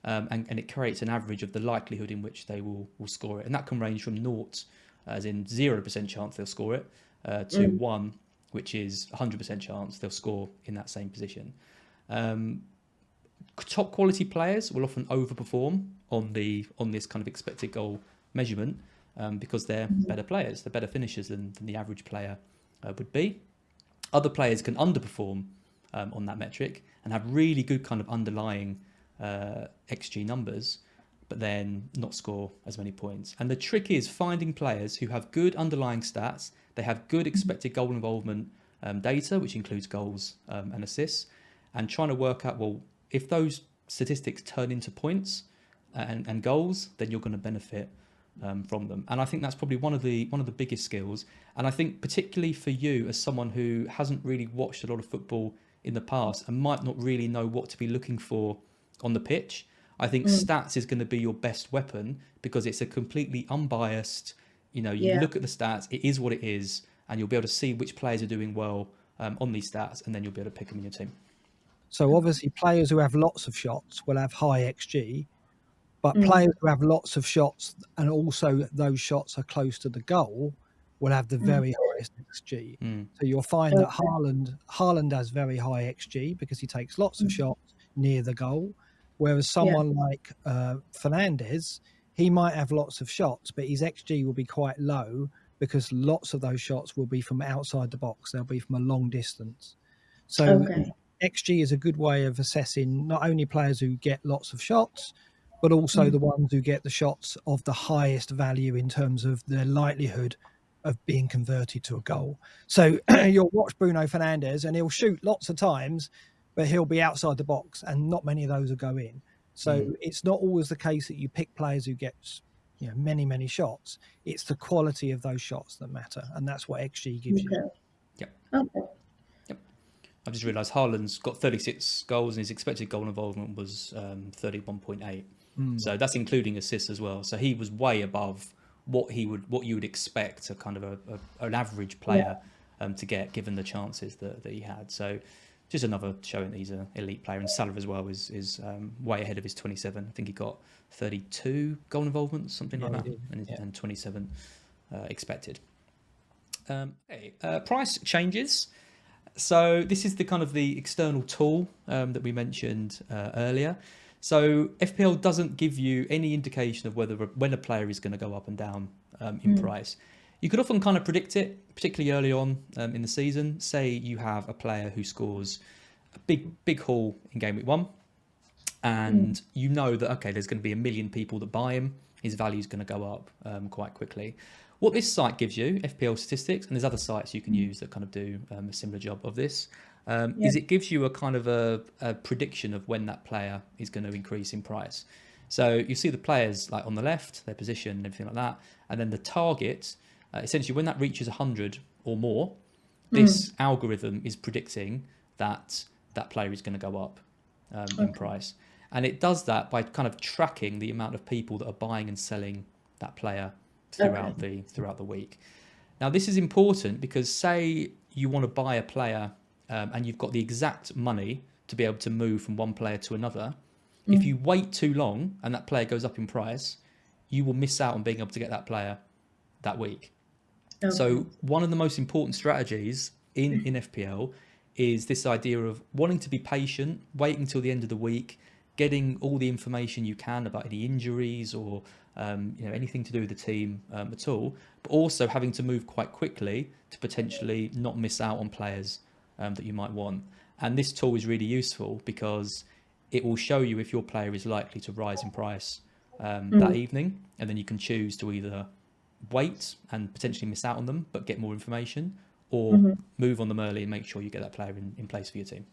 and it creates an average of the likelihood in which they will score it. And that can range from 0, as in 0% chance they'll score it, to 1, which is 100% chance they'll score in that same position. Top quality players will often overperform on this kind of expected goal measurement because they're better players, they're better finishers than the average player would be. Other players can underperform on that metric and have really good kind of underlying XG numbers, but then not score as many points. And the trick is finding players who have good underlying stats, they have good expected goal involvement data, which includes goals and assists, and trying to work out, well, if those statistics turn into points and goals, then you're going to benefit from them. And I think that's probably one of the biggest skills. And I think particularly for you as someone who hasn't really watched a lot of football in the past and might not really know what to be looking for on the pitch, I think stats is going to be your best weapon because it's a completely unbiased, you look at the stats, it is what it is, and you'll be able to see which players are doing well on these stats, and then you'll be able to pick them in your team. So obviously players who have lots of shots will have high XG, but players who have lots of shots and also those shots are close to the goal will have the very highest XG. So you'll find that Haaland has very high XG because he takes lots of shots near the goal, whereas someone like Fernandes, he might have lots of shots, but his XG will be quite low because lots of those shots will be from outside the box. They'll be from a long distance. So XG is a good way of assessing not only players who get lots of shots, but also the ones who get the shots of the highest value in terms of their likelihood of being converted to a goal. So you'll watch Bruno Fernandes and he'll shoot lots of times, but he'll be outside the box and not many of those will go in. So it's not always the case that you pick players who get many, many shots. It's the quality of those shots that matter. And that's what XG gives you. Yep. I've just realised Haaland's got 36 goals and his expected goal involvement was 31.8. So that's including assists as well. So he was way above what you would expect a kind of an average player to get, given the chances that he had. So just another showing that he's an elite player. And Salah as well is way ahead of his 27. I think he got 32 goal involvement, something like that, and 27 expected. Price changes. So this is the kind of the external tool that we mentioned earlier. So FPL doesn't give you any indication of when a player is going to go up and down in price. You could often kind of predict it, particularly early on in the season. Say you have a player who scores a big haul in game week 1, and you know that, okay, there's going to be 1 million people that buy him. His value is going to go up quite quickly. What this site gives you, FPL Statistics, and there's other sites you can use that kind of do a similar job of this, is it gives you a kind of a prediction of when that player is going to increase in price. So you see the players like on the left, their position and everything like that, and then the target, essentially when that reaches 100 or more, this algorithm is predicting that that player is going to go up in price. And it does that by kind of tracking the amount of people that are buying and selling that player throughout the week. Now this is important because say you want to buy a player and you've got the exact money to be able to move from one player to another, If you wait too long and that player goes up in price, you will miss out on being able to get that player that week. Okay. So one of the most important strategies in FPL is this idea of wanting to be patient, waiting till the end of the week, getting all the information you can about any injuries or anything to do with the team at all, but also having to move quite quickly to potentially not miss out on players that you might want. And this tool is really useful because it will show you if your player is likely to rise in price that evening, and then you can choose to either wait and potentially miss out on them but get more information, or move on them early and make sure you get that player in place for your team.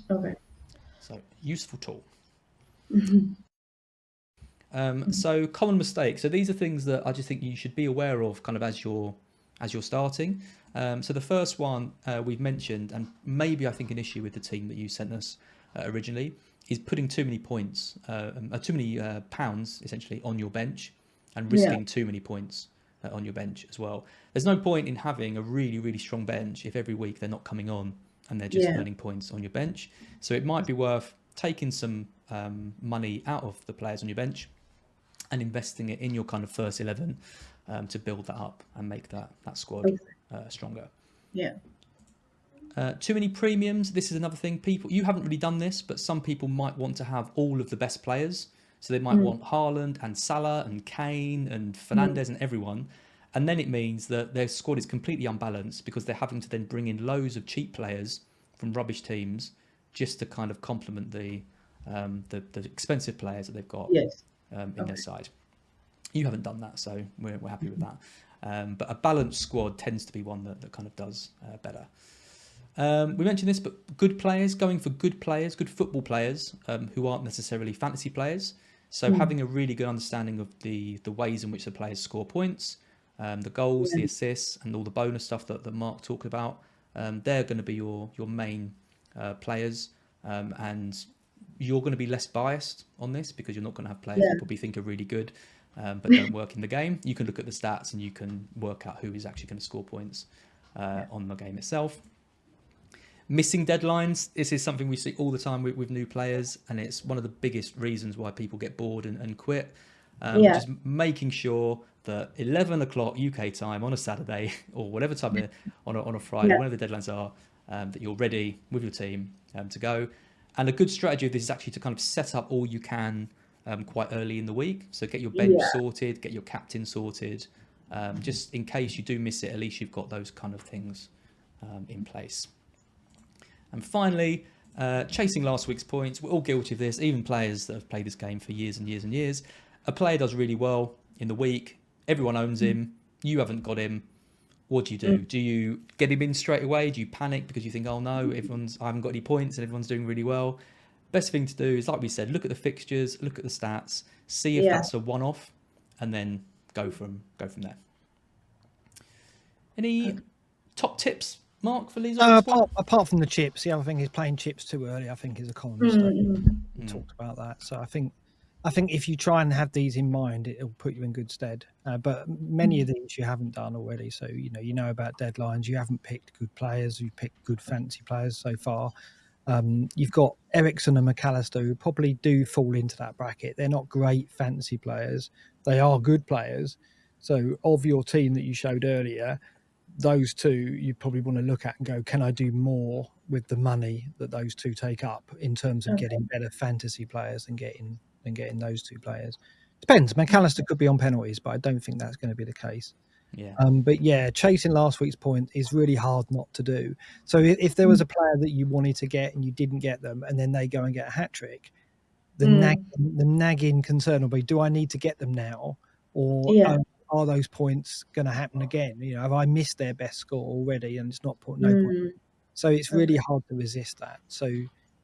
Okay. So useful tool. So common mistakes. So these are things that I just think you should be aware of kind of as you're starting. So the first one we've mentioned, and maybe I think an issue with the team that you sent us originally, is putting too many points, too many pounds essentially on your bench, and risking too many points on your bench as well. There's no point in having a really, really strong bench if every week they're not coming on and they're just earning points on your bench. So it might be worth taking some money out of the players on your bench and investing it in your kind of first 11 to build that up and make that squad stronger. Yeah. Too many premiums. This is another thing. You haven't really done this, but some people might want to have all of the best players. So they might want Haaland and Salah and Kane and Fernandes and everyone. And then it means that their squad is completely unbalanced because they're having to then bring in loads of cheap players from rubbish teams just to kind of complement the expensive players that they've got in their side. You haven't done that, so we're happy with that. But a balanced squad tends to be one that kind of does better. We mentioned this, but good players, going for good players, good football players who aren't necessarily fantasy players. So having a really good understanding of the ways in which the players score points, the goals, the assists, and all the bonus stuff that Mark talked about, they're going to be your main players. And you're going to be less biased on this because you're not going to have players you probably think are really good but don't work in the game. You can look at the stats and you can work out who is actually going to score points on the game itself. Missing deadlines. This is something we see all the time with new players, and it's one of the biggest reasons why people get bored and quit. Just making sure that 11 o'clock UK time on a Saturday or whatever time on a Friday, whenever the deadlines are, that you're ready with your team to go. And a good strategy of this is actually to kind of set up all you can quite early in the week. So get your bench sorted, get your captain sorted, just in case you do miss it. At least you've got those kind of things in place. And finally, chasing last week's points. We're all guilty of this, even players that have played this game for years and years and years. A player does really well in the week. Everyone owns him. You haven't got him. What do? Do you get him in straight away? Do you panic because you think, oh no, I haven't got any points and everyone's doing really well? Best thing to do is, like we said, look at the fixtures, look at the stats, see if that's a one-off, and then go from there. Any top tips, Mark, for Liezl? Apart from the chips, the other thing is playing chips too early, I think, is a common mistake. We talked about that. So I think if you try and have these in mind, it'll put you in good stead. But many of these you haven't done already. So, you know about deadlines. You haven't picked good players. You've picked good fantasy players so far. You've got Ericsson and McAllister, who probably do fall into that bracket. They're not great fantasy players. They are good players. So of your team that you showed earlier, those two you probably want to look at and go, can I do more with the money that those two take up in terms of getting better fantasy players than getting those two players? Depends. McAllister could be on penalties, but I don't think that's going to be the case. But chasing last week's point is really hard not to do. So if there was a player that you wanted to get and you didn't get them, and then they go and get a hat trick, the nagging concern will be, do I need to get them now, or are those points going to happen again? Have I missed their best score already and it's not no point? So it's really hard to resist that. So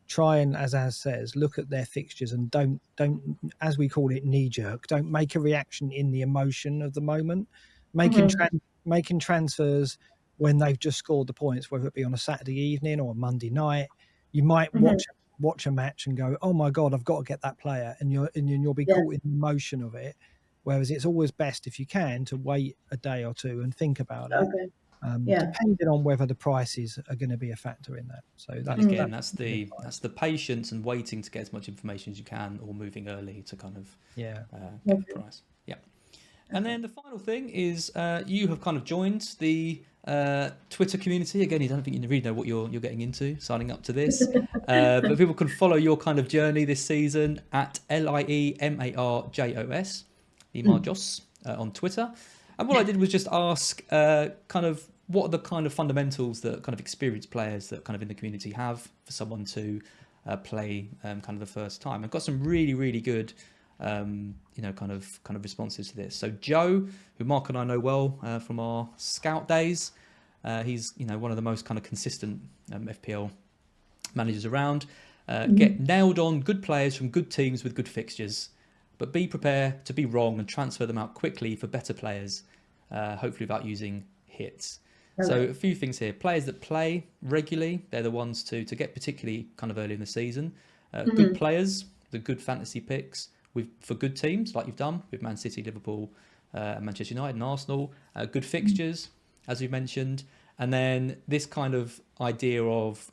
try and, as says, look at their fixtures and don't, as we call it, knee jerk. Don't make a reaction in the emotion of the moment. Making transfers when they've just scored the points, whether it be on a Saturday evening or a Monday night, you might watch a match and go, oh my God, I've got to get that player, and you'll be caught in the emotion of it. Whereas it's always best, if you can, to wait a day or two and think about it. depending on whether the prices are going to be a factor in that. So and again, that's the patience and waiting to get as much information as you can, or moving early to kind of get the price. Yeah. And then the final thing is you have kind of joined the Twitter community. Again, I don't think you really know what you're getting into signing up to this, but people can follow your kind of journey this season at LIEMARJOS, Limarjos, on Twitter. And what I did was just ask kind of what are the kind of fundamentals that kind of experienced players that kind of in the community have for someone to play kind of the first time. I've got some really, really good kind of responses to this. So Joe, who Mark and I know well from our scout days, he's one of the most kind of consistent FPL managers around. Get nailed on good players from good teams with good fixtures, but be prepared to be wrong and transfer them out quickly for better players, hopefully without using hits. So a few things here. Players that play regularly, they're the ones to get particularly kind of early in the season. Good players, the good fantasy picks for good teams like you've done with Man City, Liverpool, Manchester United and Arsenal. Good fixtures, as we mentioned. And then this kind of idea of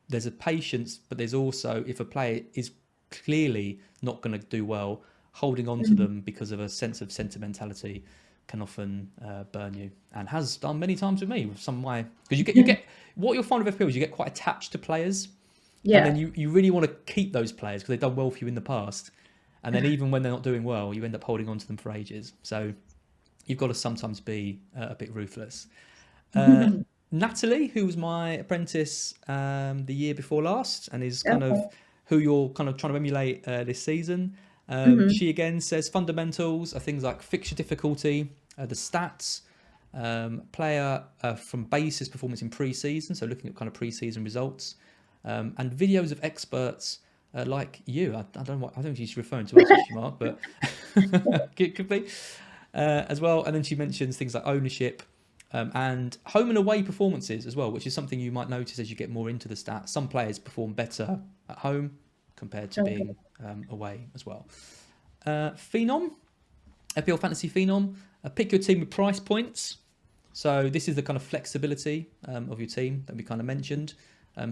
there's a patience, but there's also, if a player is clearly not going to do well, holding on to them because of a sense of sentimentality can often burn you, and has done many times with me with some of my, because you get what you'll find with FPL is you get quite attached to players, and then you really want to keep those players because they've done well for you in the past, and then even when they're not doing well, you end up holding on to them for ages. So you've got to sometimes be a bit ruthless. Natalie, who was my apprentice the year before last, and is kind of who you're kind of trying to emulate this season. She again says fundamentals are things like fixture difficulty, the stats, player from basis performance in pre-season, so looking at kind of pre-season results, and videos of experts like you. I don't know. I don't think she's referring to us, Mark, but it could be as well. And then she mentions things like ownership. And home and away performances as well, which is something you might notice as you get more into the stats. Some players perform better at home compared to being away as well. Phenom, FPL Fantasy Phenom, pick your team with price points. So this is the kind of flexibility of your team that we kind of mentioned.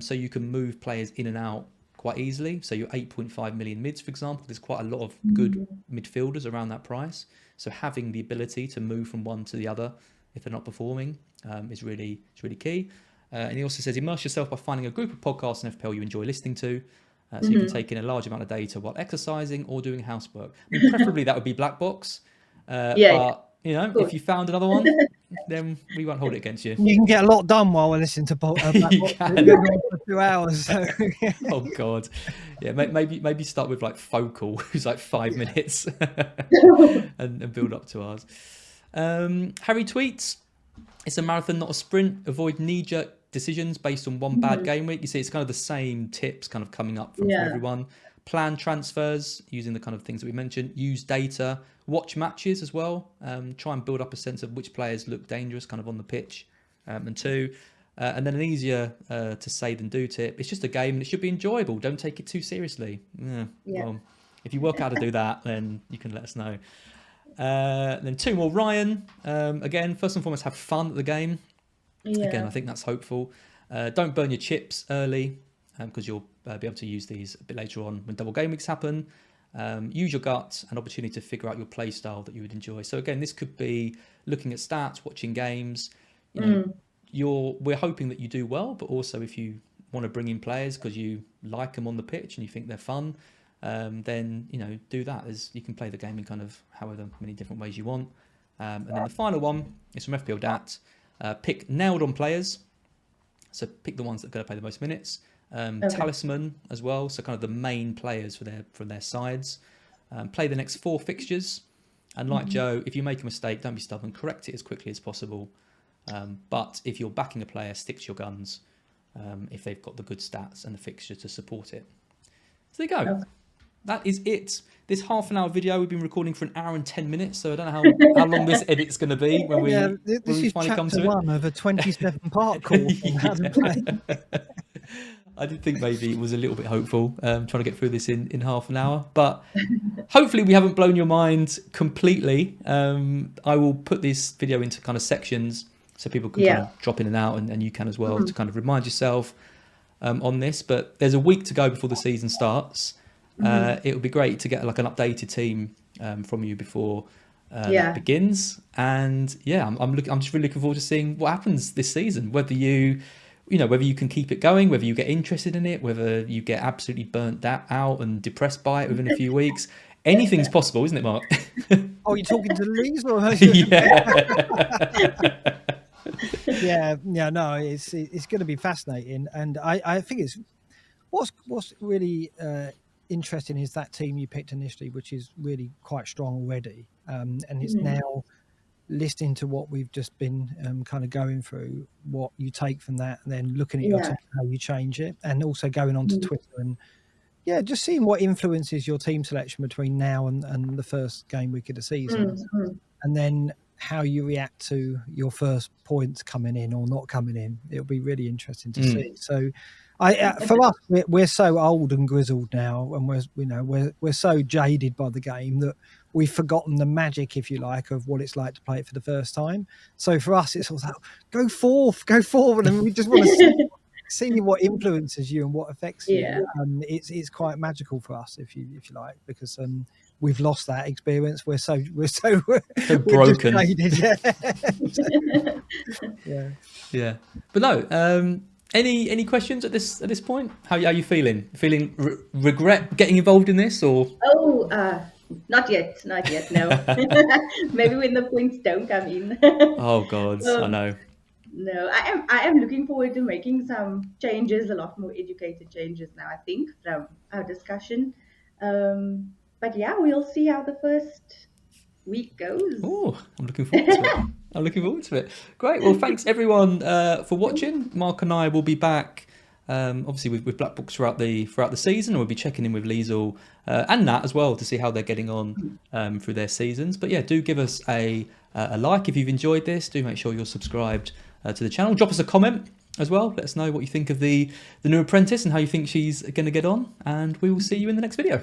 So you can move players in and out quite easily. So your 8.5 million mids, for example, there's quite a lot of good midfielders around that price. So having the ability to move from one to the other if they're not performing is really key. And he also says, immerse yourself by finding a group of podcasts in FPL you enjoy listening to. So you can take in a large amount of data while exercising or doing housework. I mean, preferably that would be BlackBox. But, if you found another one, then we won't hold it against you. You can get a lot done while we're listening to BlackBox. You can. For 2 hours. So. Oh, God. Yeah, maybe start with like Focal, who's like 5 minutes, and build up to ours. Harry tweets, it's a marathon, not a sprint. Avoid knee-jerk decisions based on one bad game week. You see, it's kind of the same tips kind of coming up from everyone. Plan transfers using the kind of things that we mentioned. Use data. Watch matches as well. Try and build up a sense of which players look dangerous kind of on the pitch. And then an easier to say than do tip. It's just a game and it should be enjoyable. Don't take it too seriously. Well, if you work out how to do that, then you can let us know. Then 2 more. Ryan, again, first and foremost, have fun at the game. Again, I think that's hopeful. Don't burn your chips early because you'll be able to use these a bit later on when double game weeks happen. Use your gut and opportunity to figure out your play style that you would enjoy. So again, this could be looking at stats, watching games. We're hoping that you do well, but also if you want to bring in players because you like them on the pitch and you think they're fun, then do that. You can play the game in kind of however many different ways you want. And then the final one is from FPL Dat. Pick nailed on players. So pick the ones that are going to play the most minutes. Talisman as well. So kind of the main players from their sides. Play the next 4 fixtures. And like Joe, if you make a mistake, don't be stubborn. Correct it as quickly as possible. But if you're backing a player, stick to your guns if they've got the good stats and the fixture to support it. So there you go. That is it. This half an hour video, we've been recording for 1 hour and 10 minutes, so I don't know how long this edit's going to be when we finally come to it. This is chapter 1 of a 27-part course on how to play. I did think maybe it was a little bit hopeful, trying to get through this in half an hour, but hopefully we haven't blown your mind completely. I will put this video into kind of sections so people can kind of drop in and out, and you can as well, to kind of remind yourself on this. But there's a week to go before the season starts. It would be great to get like an updated team from you before that begins. And I'm just really looking forward to seeing what happens this season, whether whether you can keep it going, whether you get interested in it, whether you get absolutely burnt out and depressed by it within a few weeks. Anything's possible, isn't it, Mark? Oh, you're talking to Liezl? Yeah. No, it's going to be fascinating, and I think it's what's really interesting is that team you picked initially, which is really quite strong already, and it's now listening to what we've just been kind of going through, what you take from that, and then looking at your team, how you change it, and also going on to Twitter and just seeing what influences your team selection between now and the first game week of the season, and then how you react to your first points coming in or not coming in. It'll be really interesting to see. So for us, we're so old and grizzled now, and we're so jaded by the game that we've forgotten the magic, if you like, of what it's like to play it for the first time. So for us, it's all like, go forward, and we just want to see what influences you and what affects you. It's quite magical for us, if you like, because we've lost that experience. We're so broken. Yeah. But no. Any questions at this point? How are you feeling? Feeling regret getting involved in this, or? Not yet. No. Maybe when the points don't come in. Oh God, I know. No, I am looking forward to making some changes, a lot more educated changes now, I think, from our discussion. But we'll see how the first week goes. Oh, I'm looking forward to it. Great. Well, thanks everyone for watching. Mark and I will be back, obviously with BlackBox throughout the season. We'll be checking in with Liezl and Nat as well to see how they're getting on through their seasons. But do give us a like if you've enjoyed this. Do make sure you're subscribed to the channel. Drop us a comment as well. Let us know what you think of the new apprentice and how you think she's going to get on. And we will see you in the next video.